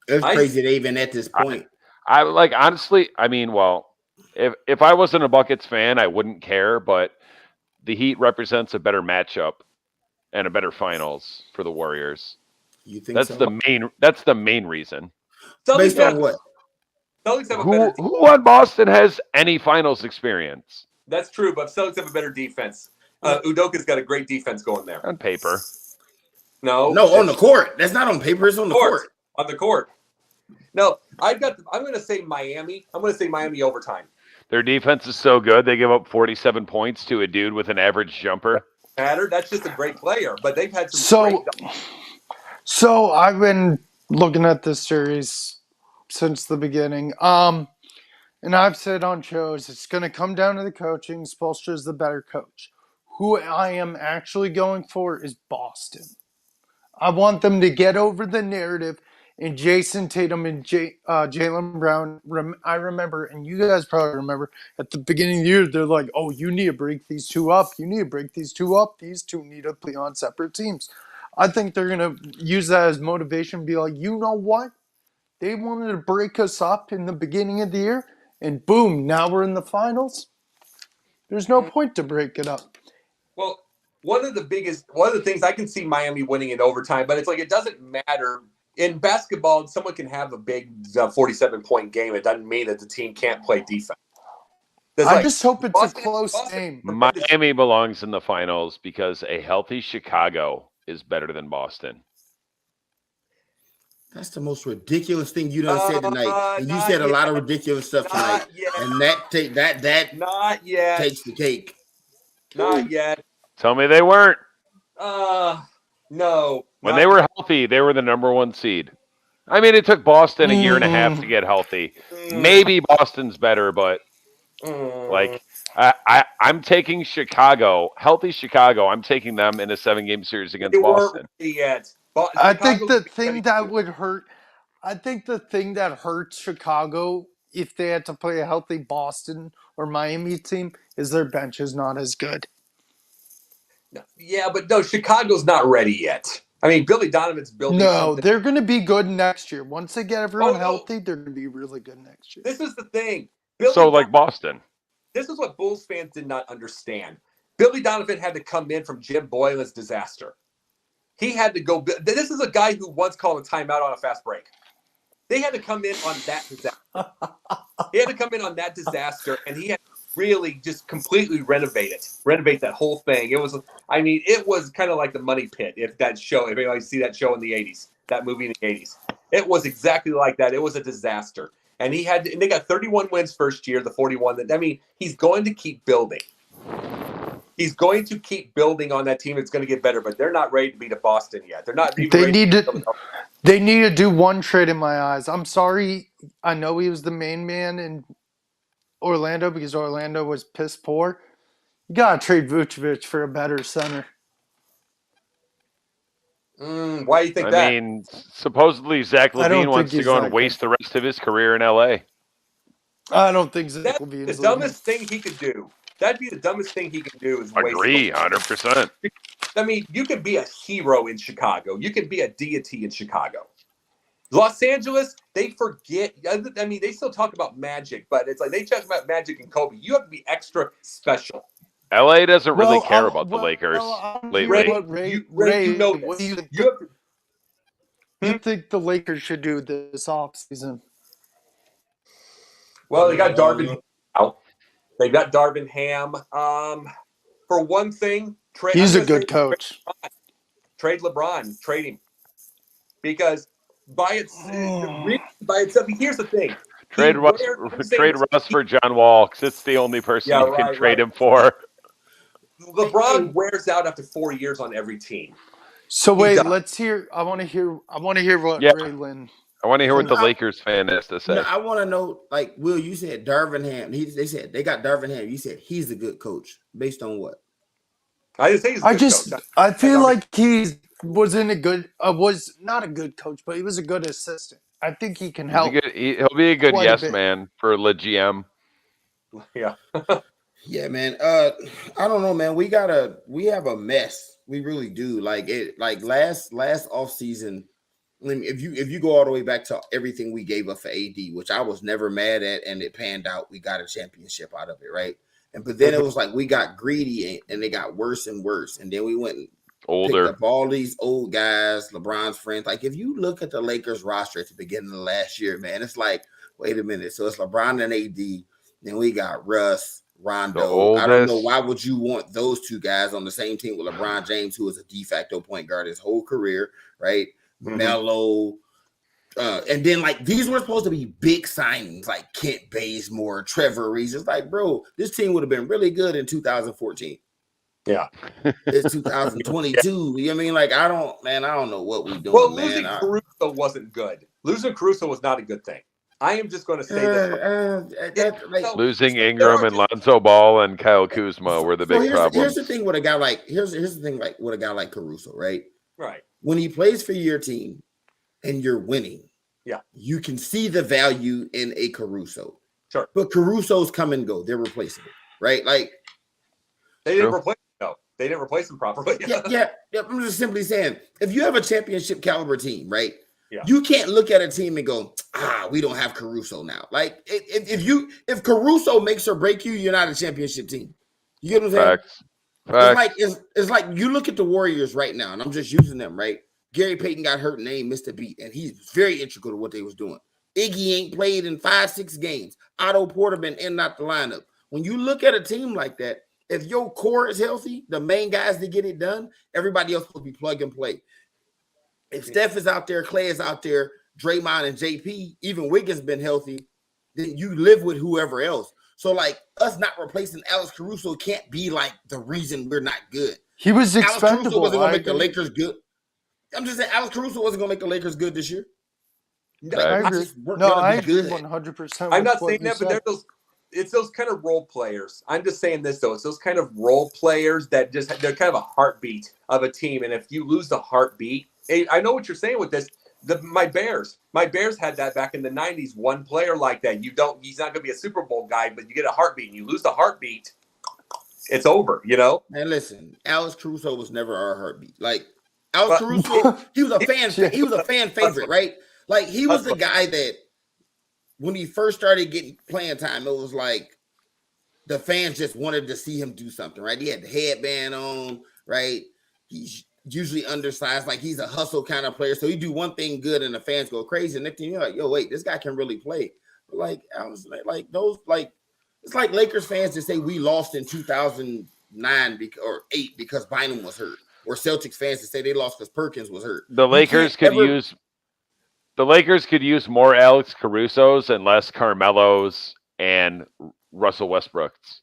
It's crazy they even at this point. I like honestly. I mean, well, if I wasn't a Buckets fan, I wouldn't care. But the Heat represents a better matchup and a better finals for the Warriors. You think that's so? That's the main reason. Based on what? Celtics have a better defense. Who on Boston has any finals experience? That's true, but Celtics have a better defense. Udoka's got a great defense going there. On paper. No, on the court. That's not on paper. It's on the court. On the court. No, I'm going to say Miami. I'm going to say Miami overtime. Their defense is so good they give up 47 points to a dude with an average jumper. That's just a great player, but they've had some. So I've been looking at this series since the beginning. And I've said on shows, it's going to come down to the coaching. Spoelstra is the better coach. Who I am actually going for is Boston. I want them to get over the narrative. And Jason Tatum and Jaylen Brown, I remember, and you guys probably remember, at the beginning of the year, they're like, oh, you need to break these two up. You need to break these two up. These two need to play on separate teams. I think they're going to use that as motivation, be like, you know what? They wanted to break us up in the beginning of the year, and boom, now we're in the finals. There's no point to break it up. Well, one of the things I can see Miami winning in overtime, but it's like it doesn't matter. In basketball, someone can have a big 47-point game. It doesn't mean that the team can't play defense. I just hope it's a close game. Miami belongs in the finals because a healthy Chicago is better than Boston. That's the most ridiculous thing you done said tonight. And you said a lot of ridiculous stuff tonight. And that not yet takes the cake. Not yet. Tell me they weren't. No. When they were healthy, they were the number one seed. I mean, it took Boston a year and a half to get healthy. Maybe Boston's better, but like I'm taking Chicago, healthy Chicago. I'm taking them in a 7-game series against Boston. Yet. I think the thing that would hurt. I think the thing that hurts Chicago if they had to play a healthy Boston or Miami team is their bench is not as good. Yeah, but no, Chicago's not ready yet. I mean, Billy Donovan's building. No, they're going to be good next year. Once they get everyone healthy, they're going to be really good next year. This is the thing. Like Boston. This is what Bulls fans did not understand. Billy Donovan had to come in from Jim Boylan's disaster. He had to go. This is a guy who once called a timeout on a fast break. They had to come in on that disaster. He had to come in on that disaster, and he had to really just completely renovate that whole thing. It was kind of like the Money Pit. If anybody see that show in the 80s, that movie in the 80s, it was exactly like that. It was a disaster. And they got 31 wins first year, the 41. He's going to keep building. He's going to keep building on that team. It's going to get better, but they're not ready to beat a Boston yet. They're not. They need to do one trade in my eyes. I'm sorry. I know he was the main man in Orlando because Orlando was piss poor. You got to trade Vucevic for a better center. Why do you think that? I mean, supposedly Zach LaVine wants to go and waste the rest of his career in L.A. I don't think Zach LaVine is the dumbest thing he could do. That'd be the dumbest thing he could do is waste. Agree, 100%. I mean, you can be a hero in Chicago. You can be a deity in Chicago. Los Angeles, they forget. I mean, they still talk about Magic, but it's like they talk about Magic and Kobe. You have to be extra special. LA doesn't really care about the Lakers lately. Ray, you know this. You think the Lakers should do this offseason? Well, they got Darvin out. They got Darvin Ham. For one thing, he's a good coach. Trade LeBron. Trade him. Because by itself, here's the thing. Trade Russ for John Wall, because it's the only person you can trade him for. LeBron wears out after 4 years on every team. So wait, let's hear. I want to hear what Ray Lynn. I want to hear what the Lakers fan has to say. No, I want to know, like, Will, you said Darvin Ham. They said they got Darvin Ham. You said he's a good coach. Based on what? I didn't say he's a good coach. I feel like he was not a good coach, but he was a good assistant. I think he can help. He'll be a good quite a yes bit. man for the GM. Yeah. Yeah, man. I don't know, man. We have a mess. We really do. Like last off season. I mean, if you go all the way back to everything we gave up for AD, which I was never mad at, and it panned out, we got a championship out of it, right? But then it was like we got greedy and they got worse and worse. And then we went and Older. picked up all these old guys, LeBron's friends. Like if you look at the Lakers roster at the beginning of last year, man, it's like, wait a minute. So it's LeBron and AD. Then we got Russ, Rondo. I don't know, why would you want those two guys on the same team with LeBron James, who is a de facto point guard his whole career, right? Melo. And then like these were supposed to be big signings like Kent Bazemore, Trevor Reeves. It's like, bro, this team would have been really good in 2014. Yeah. It's 2022. You know what I mean? Like, I don't know what we're doing. Well, man. losing Caruso wasn't good. Losing Caruso was not a good thing. I am just going to say that. Losing Ingram and Lonzo Ball and Kyle Kuzma were the big problems. Here's the thing with a guy like here's the thing like with a guy like Caruso, right? Right. When he plays for your team and you're winning, yeah, you can see the value in a Caruso. Sure. But Caruso's come and go. They're replaceable, right? Like they didn't replace him. No, they didn't replace him properly. yeah. I'm just simply saying, if you have a championship caliber team, right? Yeah. You can't look at a team and go, we don't have Caruso now. Like if Caruso makes or break you, you're not a championship team. You get what I'm saying? Facts. It's like you look at the Warriors right now, and I'm just using them, right? Gary Payton got hurt and they missed a beat, and he's very integral to what they was doing. Iggy ain't played in 5-6 games. Otto Porter been in and out the lineup. When you look at a team like that, if your core is healthy, the main guys that get it done, everybody else will be plug and play. If Steph is out there, Clay is out there, Draymond and JP, even Wiggins been healthy, then you live with whoever else. So, like, us not replacing Alex Caruso can't be, like, the reason we're not good. He was expendable. Alex Caruso wasn't going to make the Lakers good. I'm just saying Alex Caruso wasn't going to make the Lakers good this year. I agree. I agree 100%. I'm not saying that, but it's those kind of role players. I'm just saying this, though. It's those kind of role players that they're kind of a heartbeat of a team. And if you lose the heartbeat, I know what you're saying with this. My Bears had that back in the 90s. One player like that. He's not going to be a Super Bowl guy, but you get a heartbeat and you lose the heartbeat, it's over, you know? And listen, Alex Caruso was never our heartbeat. Like Alex Caruso, he was a fan favorite, right? Like he was the guy that when he first started getting playing time, it was like the fans just wanted to see him do something, right? He had the headband on, right? He's usually undersized, like he's a hustle kind of player. So he do one thing good and the fans go crazy. And next thing you're like, yo, wait, this guy can really play. But like I was like those, like it's like Lakers fans that say we lost in 2009 or 8 because Bynum was hurt, or Celtics fans that say they lost because Perkins was hurt. The Lakers could use more Alex Carusos and less Carmelos and Russell Westbrooks.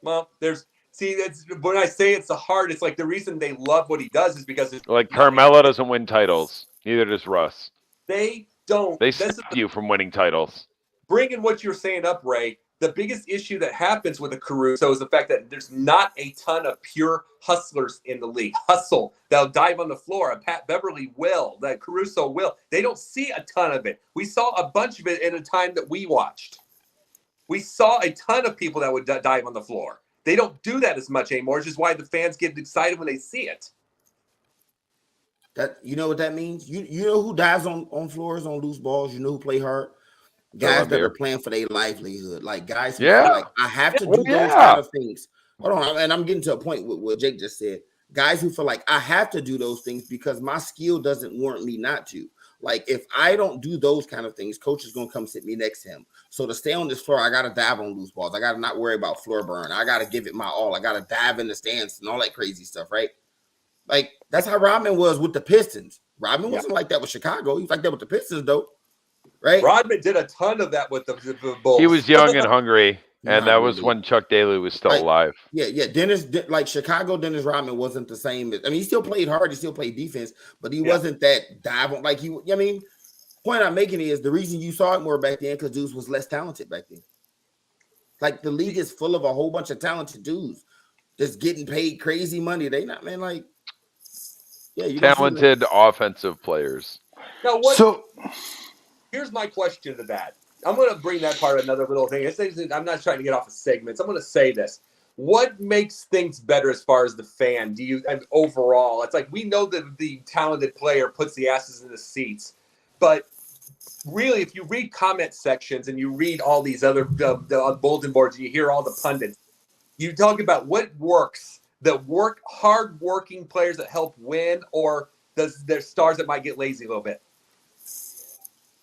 Well, that's when I say it's it's like the reason they love what he does is because like Carmelo doesn't win titles. Neither does Russ. They don't. They stop you from winning titles. Bringing what you're saying up, Ray, the biggest issue that happens with a Caruso is the fact that there's not a ton of pure hustlers in the league. Hustle. They'll dive on the floor. A Pat Beverly will. That Caruso will. They don't see a ton of it. We saw a bunch of it in a time that we watched. We saw a ton of people that would dive on the floor. They don't do that as much anymore, which is why the fans get excited when they see it. That you know what that means? You know who dives on floors on loose balls? You know who play hard? Guys that are playing for their livelihood. Like guys who feel like I have to do those kind of things. Hold on, and I'm getting to a point with what Jake just said. Guys who feel like I have to do those things because my skill doesn't warrant me not to. Like if I don't do those kind of things, coach is gonna come sit me next to him. So to stay on this floor, I gotta dive on loose balls. I gotta not worry about floor burn. I gotta give it my all. I gotta dive in the stands and all that crazy stuff, right? Like that's how Rodman was with the Pistons. Rodman wasn't like that with Chicago. He was like that with the Pistons, though, right? Rodman did a ton of that with the Bulls. He was young and hungry, and that was when Chuck Daly was still alive. Yeah. Chicago Dennis Rodman wasn't the same. I mean, he still played hard. He still played defense, but he wasn't that dive on like he. I mean, point I'm making is the reason you saw it more back then because dudes was less talented back then. Like the league is full of a whole bunch of talented dudes. just getting paid crazy money. They not, man, like, yeah, you Talented offensive players. Now, what? So Here's my question to that. I'm going to bring that part another little thing. I'm not trying to get off of segments. I'm going to say this. What makes things better as far as the fan? Overall? It's like we know that the talented player puts the asses in the seats, but really, if you read comment sections and you read all these other bulletin boards, and you hear all the pundits, you talk about what works. The hard-working players that help win, or there's stars that might get lazy a little bit.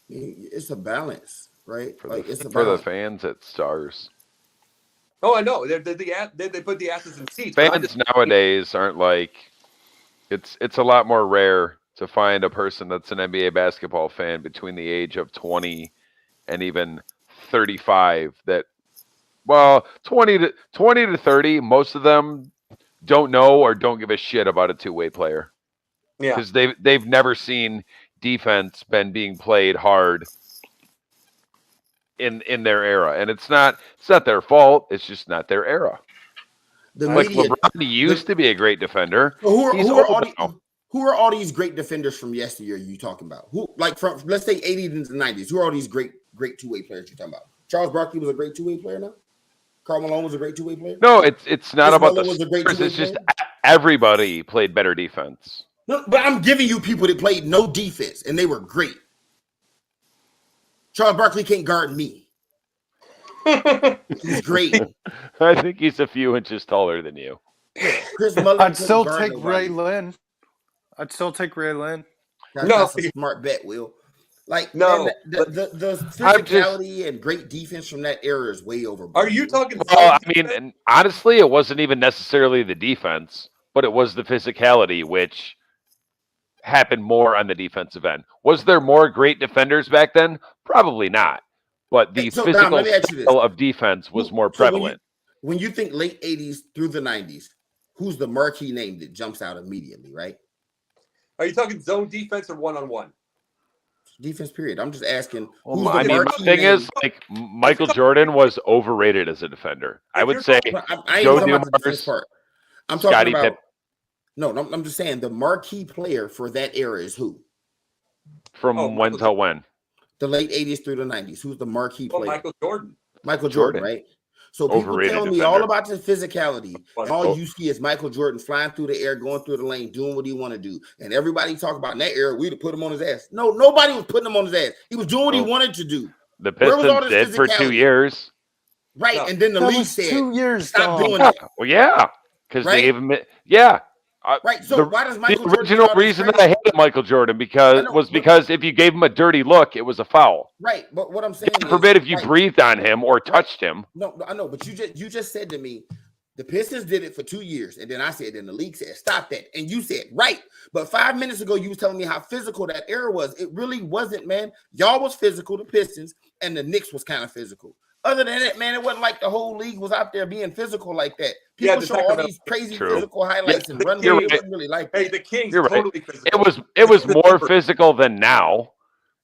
It's a balance, right? For Like it's a the balance. fans, it's stars. Oh, I know. They put the asses in seats. Fans nowadays aren't like it's a lot more rare to find a person that's an NBA basketball fan between the age of 20 and even 35 that 20 to 30, most of them don't know or don't give a shit about a two-way player. Yeah. Because they've never seen defense being played hard in their era. And it's not their fault. It's just not their era. Like LeBron used to be a great defender. Who are all these great defenders from yesteryear you talking about? Who, like, from, let's say, 80s and 90s? Who are all these great two-way players you talking about? Charles Barkley was a great two-way player now? Karl Malone was a great two-way player? No, it's not about the stars. It's just everybody played better defense. No, but I'm giving you people that played no defense, and they were great. Charles Barkley can't guard me. He's great. I think he's a few inches taller than you. Chris Mullin I'd still take Ray Lynn. That's a smart bet, Will. Like, no, man, the physicality and great defense from that era is way over. Are you talking? Well, I mean, and honestly, it wasn't even necessarily the defense, but it was the physicality, which happened more on the defensive end. Was there more great defenders back then? Probably not. But the physical style of defense was more prevalent. When you think late 80s through the 90s, who's the marquee name that jumps out immediately, right? Are you talking zone defense or one-on-one? Defense, period. I'm just asking. My thing is, like, Michael Jordan was overrated as a defender. I would say Joe Dumars, I'm talking about. No, I'm just saying the marquee player for that era is who? From when till when? The late 80s through the 90s. Who's the marquee player? Michael Jordan. Michael Jordan, right? So people tell me all about the physicality, and all you see is Michael Jordan flying through the air, going through the lane, doing what he want to do. And everybody talk about in that era, we'd have put him on his ass. No, nobody was putting him on his ass. He was doing what he wanted to do. The Pistons did for 2 years. Right, and then the league said, 2 years, stop doing that. Well, yeah, because they gave him, right, so why does Michael the original reason that I hated Michael Jordan because if you gave him a dirty look, it was a foul. Right, but what I'm saying God forbid if you breathed on him or touched him. No, I know, but you just said to me, the Pistons did it for 2 years, and then I said, then the league said, stop that, and you said, right, but 5 minutes ago you was telling me how physical that era was. It really wasn't, man. Y'all was physical, the Pistons, and the Knicks was kind of physical. Other than that, man, it wasn't like the whole league was out there being physical like that. People show all these crazy physical highlights and run. It wasn't really like that. Hey, the Kings totally physical. It was more physical than now,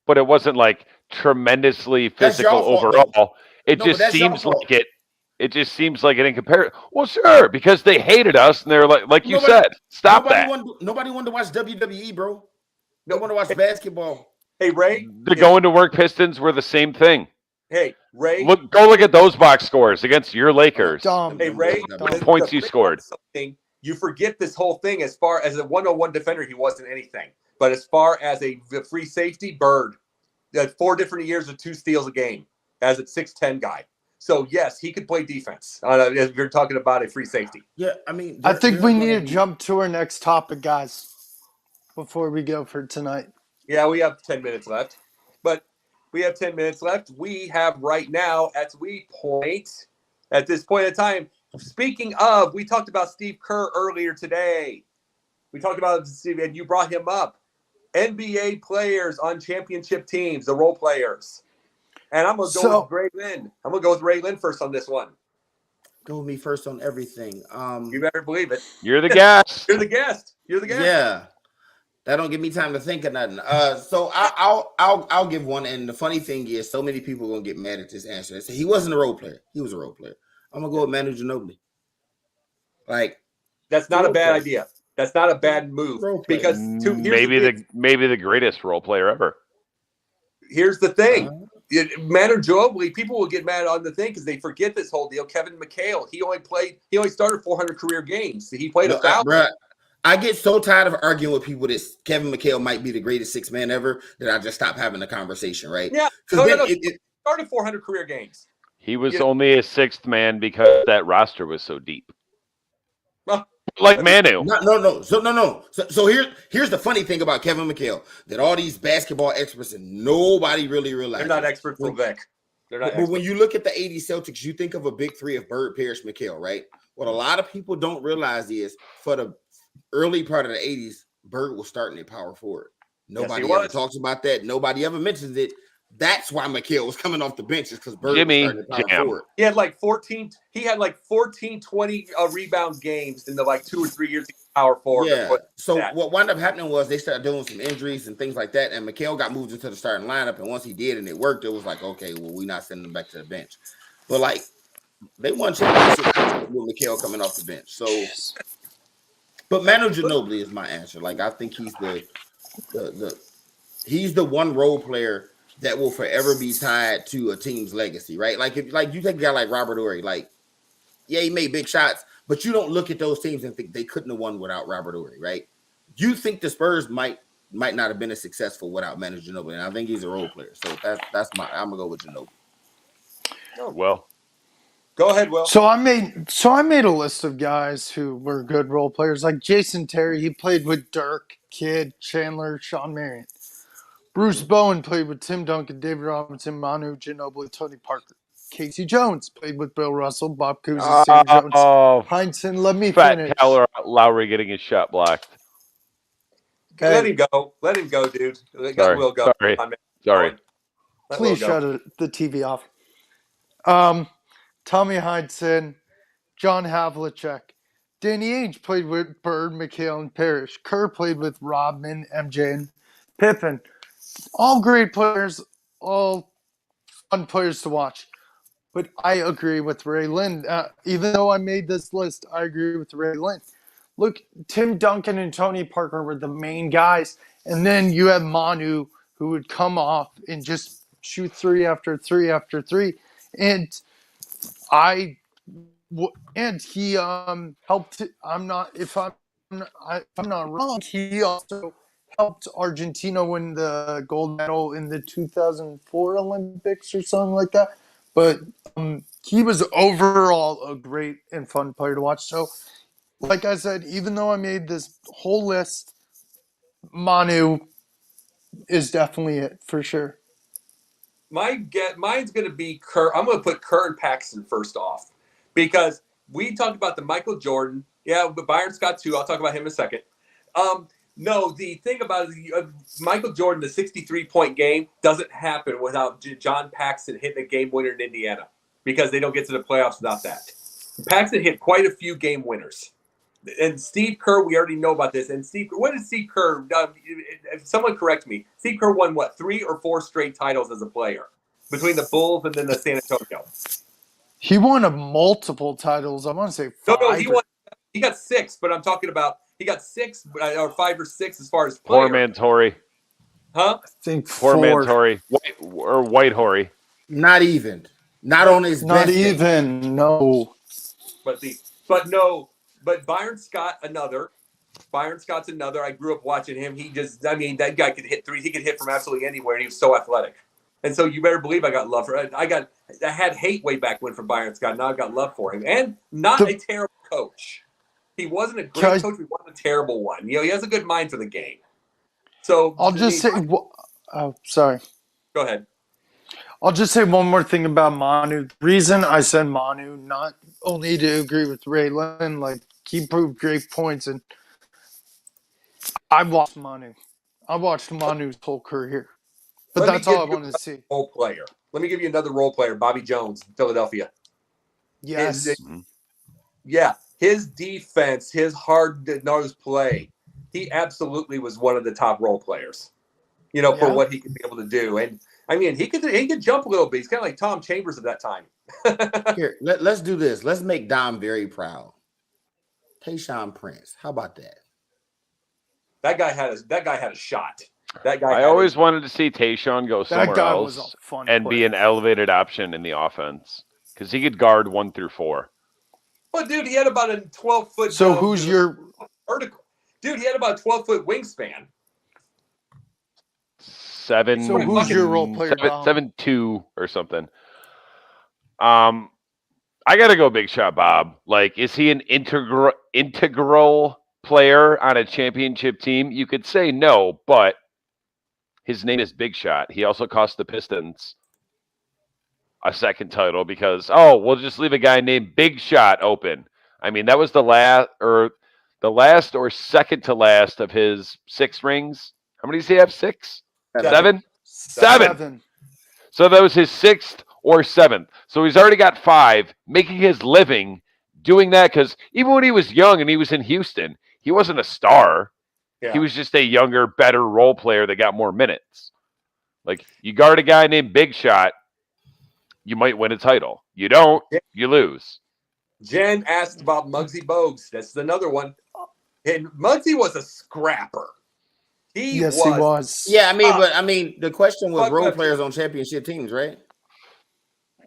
but it wasn't like tremendously physical overall. It just seems like it. It just seems like it in comparison. Well, sure, because they hated us, and they're like you said, stop that. Nobody wanted to watch WWE, bro. They want to watch basketball. Hey, Ray. The going to work Pistons were the same thing. Hey, Ray. Go look at those box scores against your Lakers. Hey, Ray. Points you scored. You forget this whole thing. As far as a 101 defender, he wasn't anything. But as far as a free safety, Bird, 4 different years with 2 steals a game as a 6'10" guy. So, yes, he could play defense if you're talking about a free safety. Yeah, I mean. I think we need to jump to our next topic, guys, before we go for tonight. Yeah, we have 10 minutes left. But we have 10 minutes left. We have right now, at this point in time, speaking of, we talked about Steve Kerr earlier today. We talked about Steve, and you brought him up. NBA players on championship teams, the role players. And I'm going to go with Ray Lynn. I'm going to go with Ray Lynn first on this one. Go with me first on everything. You better believe it. You're the guest. You're the guest. Yeah. That don't give me time to think of nothing. So I'll give one. And the funny thing is, so many people are gonna get mad at this answer. They say he wasn't a role player. He was a role player. I'm gonna go with Manu Ginobili. Like That's not a role bad player. idea. That's not a bad move Role player. because maybe the greatest role player ever. here's the thing. Manu Ginobili, people will get mad on the thing because they forget this whole deal. Kevin Mchale, he only started 400 career games. He played 1,000. Bruh, I get so tired of arguing with people that Kevin Mchale might be the greatest six man ever that I just stop having the conversation, right? Yeah, no. He started 400 career games. He was only a sixth man because that roster was so deep. Well, like Manu. No. So here's the funny thing about Kevin Mchale that all these basketball experts and nobody really realizes. They're not experts for Vic. They're not. But when you look at the '80s Celtics, you think of a big three of Bird, Parrish, Mchale, right? What a lot of people don't realize is for the early part of the '80s, Bird was starting at power forward. Nobody ever talks about that. Nobody ever mentions it. That's why Mchale was coming off the bench, is because Bird was starting at power forward. He had like 14, 20 rebound games in the 2 or 3 years he was power forward. Yeah. So what wound up happening was they started doing some injuries and things like that, and Mchale got moved into the starting lineup. And once he did and it worked, it was like, okay, well, we're not sending him back to the bench. But they won championships with Mchale coming off the bench. So, but Manu Ginobili is my answer. I think he's he's the one role player that will forever be tied to a team's legacy, right? If you take a guy like Robert Horry, he made big shots, but you don't look at those teams and think they couldn't have won without Robert Horry, right? You think the Spurs might not have been as successful without Manu Ginobili, and I think he's a role player. So I'm gonna go with Ginobili. Well, go ahead, Will. So I made a list of guys who were good role players, like Jason Terry. He played with Dirk, Kidd, Chandler, Sean Marion. Bruce Bowen played with Tim Duncan, David Robinson, Manu Ginobili, Tony Parker. Casey Jones played with Bill Russell, Bob Cousy, Sam Jones, Heinsohn. Let me finish. Fat Lowry getting his shot blocked. Okay. Let him go. Let him go, dude. Let Will go. Sorry. Please shut the TV off. Tommy Heinsohn, John Havlicek. Danny Ainge played with Bird, Mchale, and Parrish. Kerr played with Rodman, MJ, and Pippen. All great players, all fun players to watch. But I agree with Ray Lynn. Even though I made this list, I agree with Ray Lynn. Look, Tim Duncan and Tony Parker were the main guys. And then you have Manu, who would come off and just shoot three after three after three. And he helped. If I'm not wrong, he also helped Argentina win the gold medal in the 2004 Olympics or something like that. But he was overall a great and fun player to watch. So, like I said, even though I made this whole list, Manu is definitely it for sure. Mine's going to be Kerr. I'm going to put Kerr and Paxson first off because we talked about the Michael Jordan. Yeah, but Byron Scott too. I'll talk about him in a second. No, the thing about it, Michael Jordan, the 63-point game doesn't happen without John Paxson hitting a game winner in Indiana because they don't get to the playoffs without that. Paxson hit quite a few game winners. And Steve Kerr, we already know about this. And what did Steve Kerr? If someone correct me. Steve Kerr won 3 or 4 straight titles as a player between the Bulls and then the San Antonio. He won multiple titles. I want to say 5. No, he got 6. But I'm talking about he got 6 or 5 or 6 as far as player. Poor man Torrey. Huh? I think poor 4. man Torrey. White Horry. Not even. Not on his. Not best even. Day. No. But Byron Scott, another. Byron Scott's another. I grew up watching him. That guy could hit 3. He could hit from absolutely anywhere, and he was so athletic. And so you better believe I got love for it. I had hate way back when for Byron Scott. Now I've got love for him. And not a terrible coach. He wasn't a great coach. He wasn't a terrible one. He has a good mind for the game. So I'll just say sorry. Go ahead. I'll just say one more thing about Manu. The reason I said Manu, not only to agree with Ray Lynn, he proved great points, and I watched Manu. I watched Manu's whole career. But that's all I wanted to see. Role player. Let me give you another role player, Bobby Jones, Philadelphia. Yes. His defense, his hard-nosed play, he absolutely was one of the top role players, for what he could be able to do. And, he could jump a little bit. He's kind of like Tom Chambers at that time. Here, let's do this. Let's make Dom very proud. Tayshaun Prince. How about that? That guy had a shot. That guy. I always wanted to see Tayshaun go That somewhere guy was a else fun and be player. an elevated option in the offense because he could guard 1 through 4. Well, dude, he had about a 12-foot. So who's your vertical? Dude, he had about a 12-foot wingspan. 7. So who's your role player, Dom? 7'2" or something. I gotta go Big Shot Bob. Like, is he an integral player on a championship team? You could say no, but his name is Big Shot. He also cost the Pistons a second title because we'll just leave a guy named Big Shot open. I mean, that was the last or second to last of his 6 rings. How many does he have? 6? 7? 7. So that was his 6th or 7th. So he's already got 5, making his living doing that because even when he was young and he was in Houston, he wasn't a star. Yeah. He was just a younger, better role player that got more minutes. Like, you guard a guy named Big Shot, you might win a title. You don't, you lose. Jen asked about Muggsy Bogues. That's another one. And Muggsy was a scrapper. He was. Yeah, I mean, the question was role players on championship teams, right?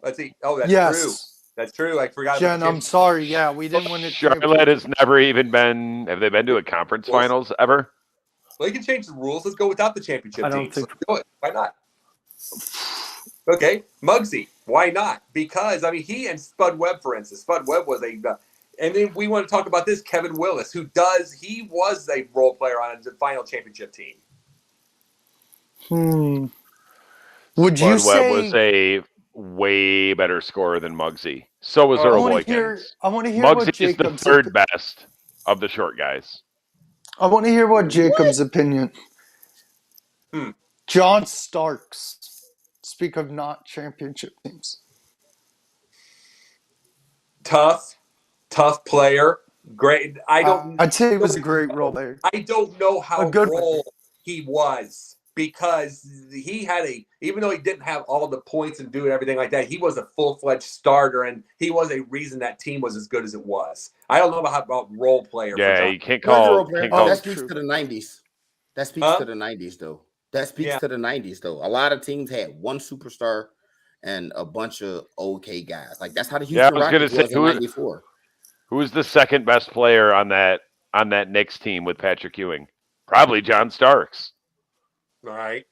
Let's see. Oh, that's Yes. true. That's true. I forgot. Jen, I'm sorry. Yeah, we didn't win it. Charlotte has never even been. Have they been to a conference finals ever? Well, you can change the rules. Let's go without the championship I don't teams. think- Let's do it. Why not? Okay, Muggsy. Why not? Because I mean, he and Spud Webb, for instance. Spud Webb was and then we want to talk about this Kevin Willis, he was a role player on the final championship team. Would you Spud Webb say was a way better scorer than Muggsy? So was Earl Boykins. I want to hear what Muggsy is the Jacob's 3rd best of the short guys. I want to hear what Jacob's opinion. John Starks. Speak of not championship teams. Tough player. Great. I'd say he was a great role player. I don't know how good role he was because he had even though he didn't have all the points and doing everything like that, he was a full-fledged starter and he was a reason that team was as good as it was. I don't know about role player. Yeah, you can't call. That speaks to the 90s. That speaks to the 90s, though. That speaks to the 90s, though. A lot of teams had one superstar and a bunch of okay guys. Like that's how the Houston Rockets was in '94. Who was the second best player on that Knicks team with Patrick Ewing? Probably John Starks. All right.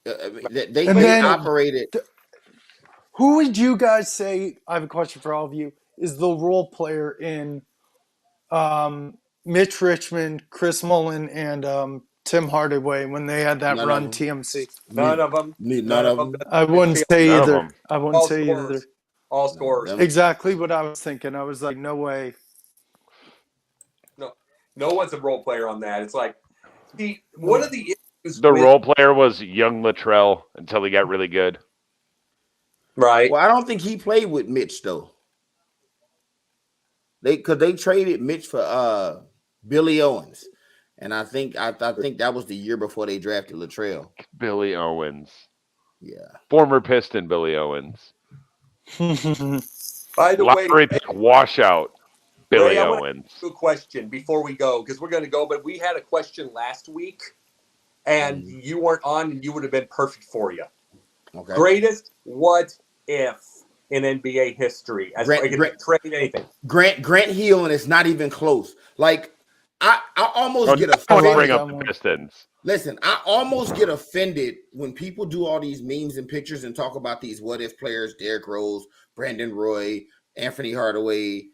They operated. Who would you guys say? I have a question for all of you. Is the role player in Mitch Richmond, Chris Mullin, and Tim Hardaway when they had that run TMC? None of them. None of them. I wouldn't say either. I wouldn't say either. All scorers. Exactly what I was thinking. I was like, no way. No one's a role player on that. It's like one of the issues. The role player was young Latrell until he got really good. Right. Well, I don't think he played with Mitch though. They traded Mitch for Billy Owens, and I think that was the year before they drafted Latrell. Billy Owens. Yeah. Former Piston Billy Owens. By the way, washout Billy Ray, Owens. I want a question before we go because we're going to go, but we had a question last week, and you weren't on, and you would have been perfect for you. Okay. Greatest what if in NBA history? As trade anything. Grant Hill, and it's not even close. Like I almost get offended. Bring up the Pistons. Listen, I almost get offended when people do all these memes and pictures and talk about these what if players: Derrick Rose, Brandon Roy, Anthony Hardaway,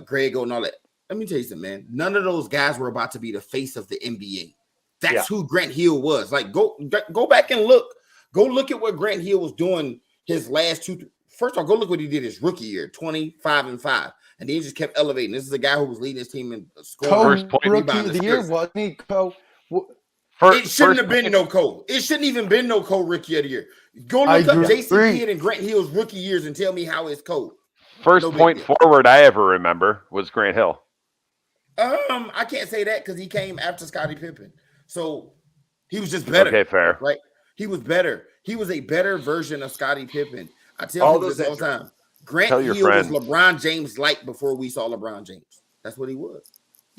Greg Oden, and all that. Let me tell you something, man. None of those guys were about to be the face of the NBA. That's who Grant Hill was. Like, go back and look. Go look at what Grant Hill was doing his last two. First of all, go look what he did his rookie year, 25-5. And then he just kept elevating. This is a guy who was leading his team in scoring. Rookie of the year, wasn't he? It shouldn't have been no Cole. It shouldn't even been no Cole rookie of the year. Go look up Jason Kidd and Grant Hill's rookie years and tell me how it's Cole. First point forward I ever remember was Grant Hill. I can't say that because he came after Scottie Pippen. So he was just better. Okay, fair. Right? He was better. He was a better version of Scottie Pippen. I tell people this all the time. Grant Hill was LeBron James light before we saw LeBron James. That's what he was.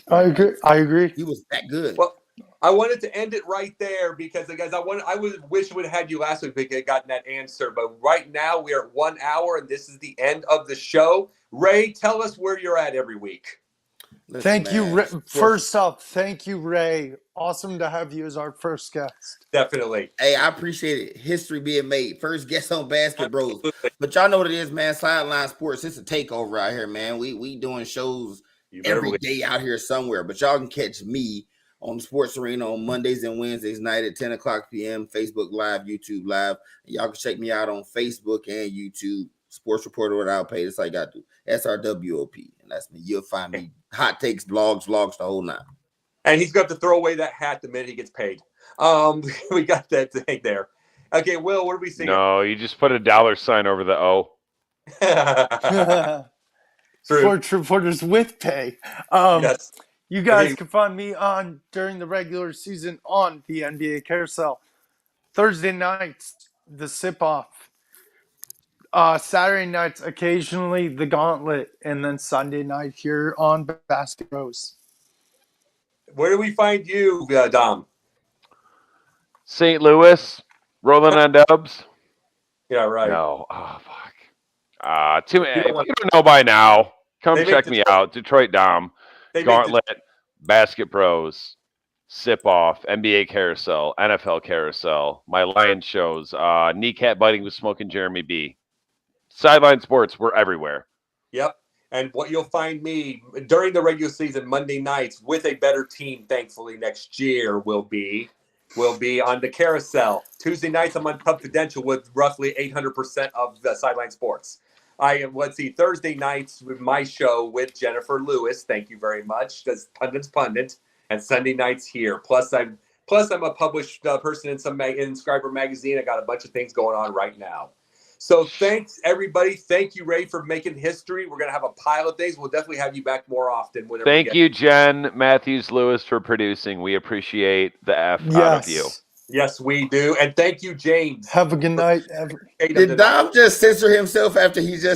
I agree. He was that good. Well, I wanted to end it right there because, guys, I wish we would have had you last week because I gotten that answer. But right now we are at 1 hour, and this is the end of the show. Ray, tell us where you're at every week. Listen, Thank you, man, Ray. sports- First up, thank you, Ray. Awesome to have you as our first guest. Definitely. Hey, I appreciate it. History being made. First guest on Basket Bros. Absolutely. But y'all know what it is, man. Sideline Sports. It's a takeover out here, man. We doing shows You better every believe. day out here somewhere. But y'all can catch me on the Sports Arena on Mondays and Wednesdays night at 10 o'clock p.m. Facebook Live, YouTube Live. And y'all can check me out on Facebook and YouTube. Sports Reporter without pay. That's all you got to do. SRWOP. And that's me. You'll find me. Hot takes, blogs, vlogs, the whole nine. And he's going to have to throw away that hat the minute he gets paid. We got that thing there. Okay, Will, what are we seeing? No, you just put a $sign over the O. True. Sports reporters with pay. Yes. You guys Okay. can find me on during the regular season on the NBA Carousel. Thursday nights, the sip off. Saturday nights, occasionally the gauntlet, and then Sunday night here on Basket Bros. Where do we find you, Dom? St. Louis, rolling on dubs. Yeah, right. No. Oh, fuck. If don't you want- don't know by now, come They make check me Detroit- out. Detroit Dom, They make Gauntlet, Basket Bros, Sip Off, NBA Carousel, NFL Carousel, my Lion shows, Kneecap Biting with Smoke and Jeremy B. Sideline Sports, we're everywhere. Yep. And what you'll find me during the regular season, Monday nights, with a better team, thankfully, next year will be on the Carousel. Tuesday nights, I'm on Confidential with roughly 800% of the Sideline Sports. Thursday nights with my show with Jennifer Lewis. Thank you very much. Does Pundit. And Sunday nights here. Plus I'm a published person in some Inscriber magazine. I got a bunch of things going on right now. So thanks, everybody. Thank you, Ray, for making history. We're going to have a pile of things. We'll definitely have you back more often. Thank you, Jen Matthews Lewis, for producing. We appreciate the F out of you. Yes, we do. And thank you, James. Have a good night. Did Dom just censor himself after he just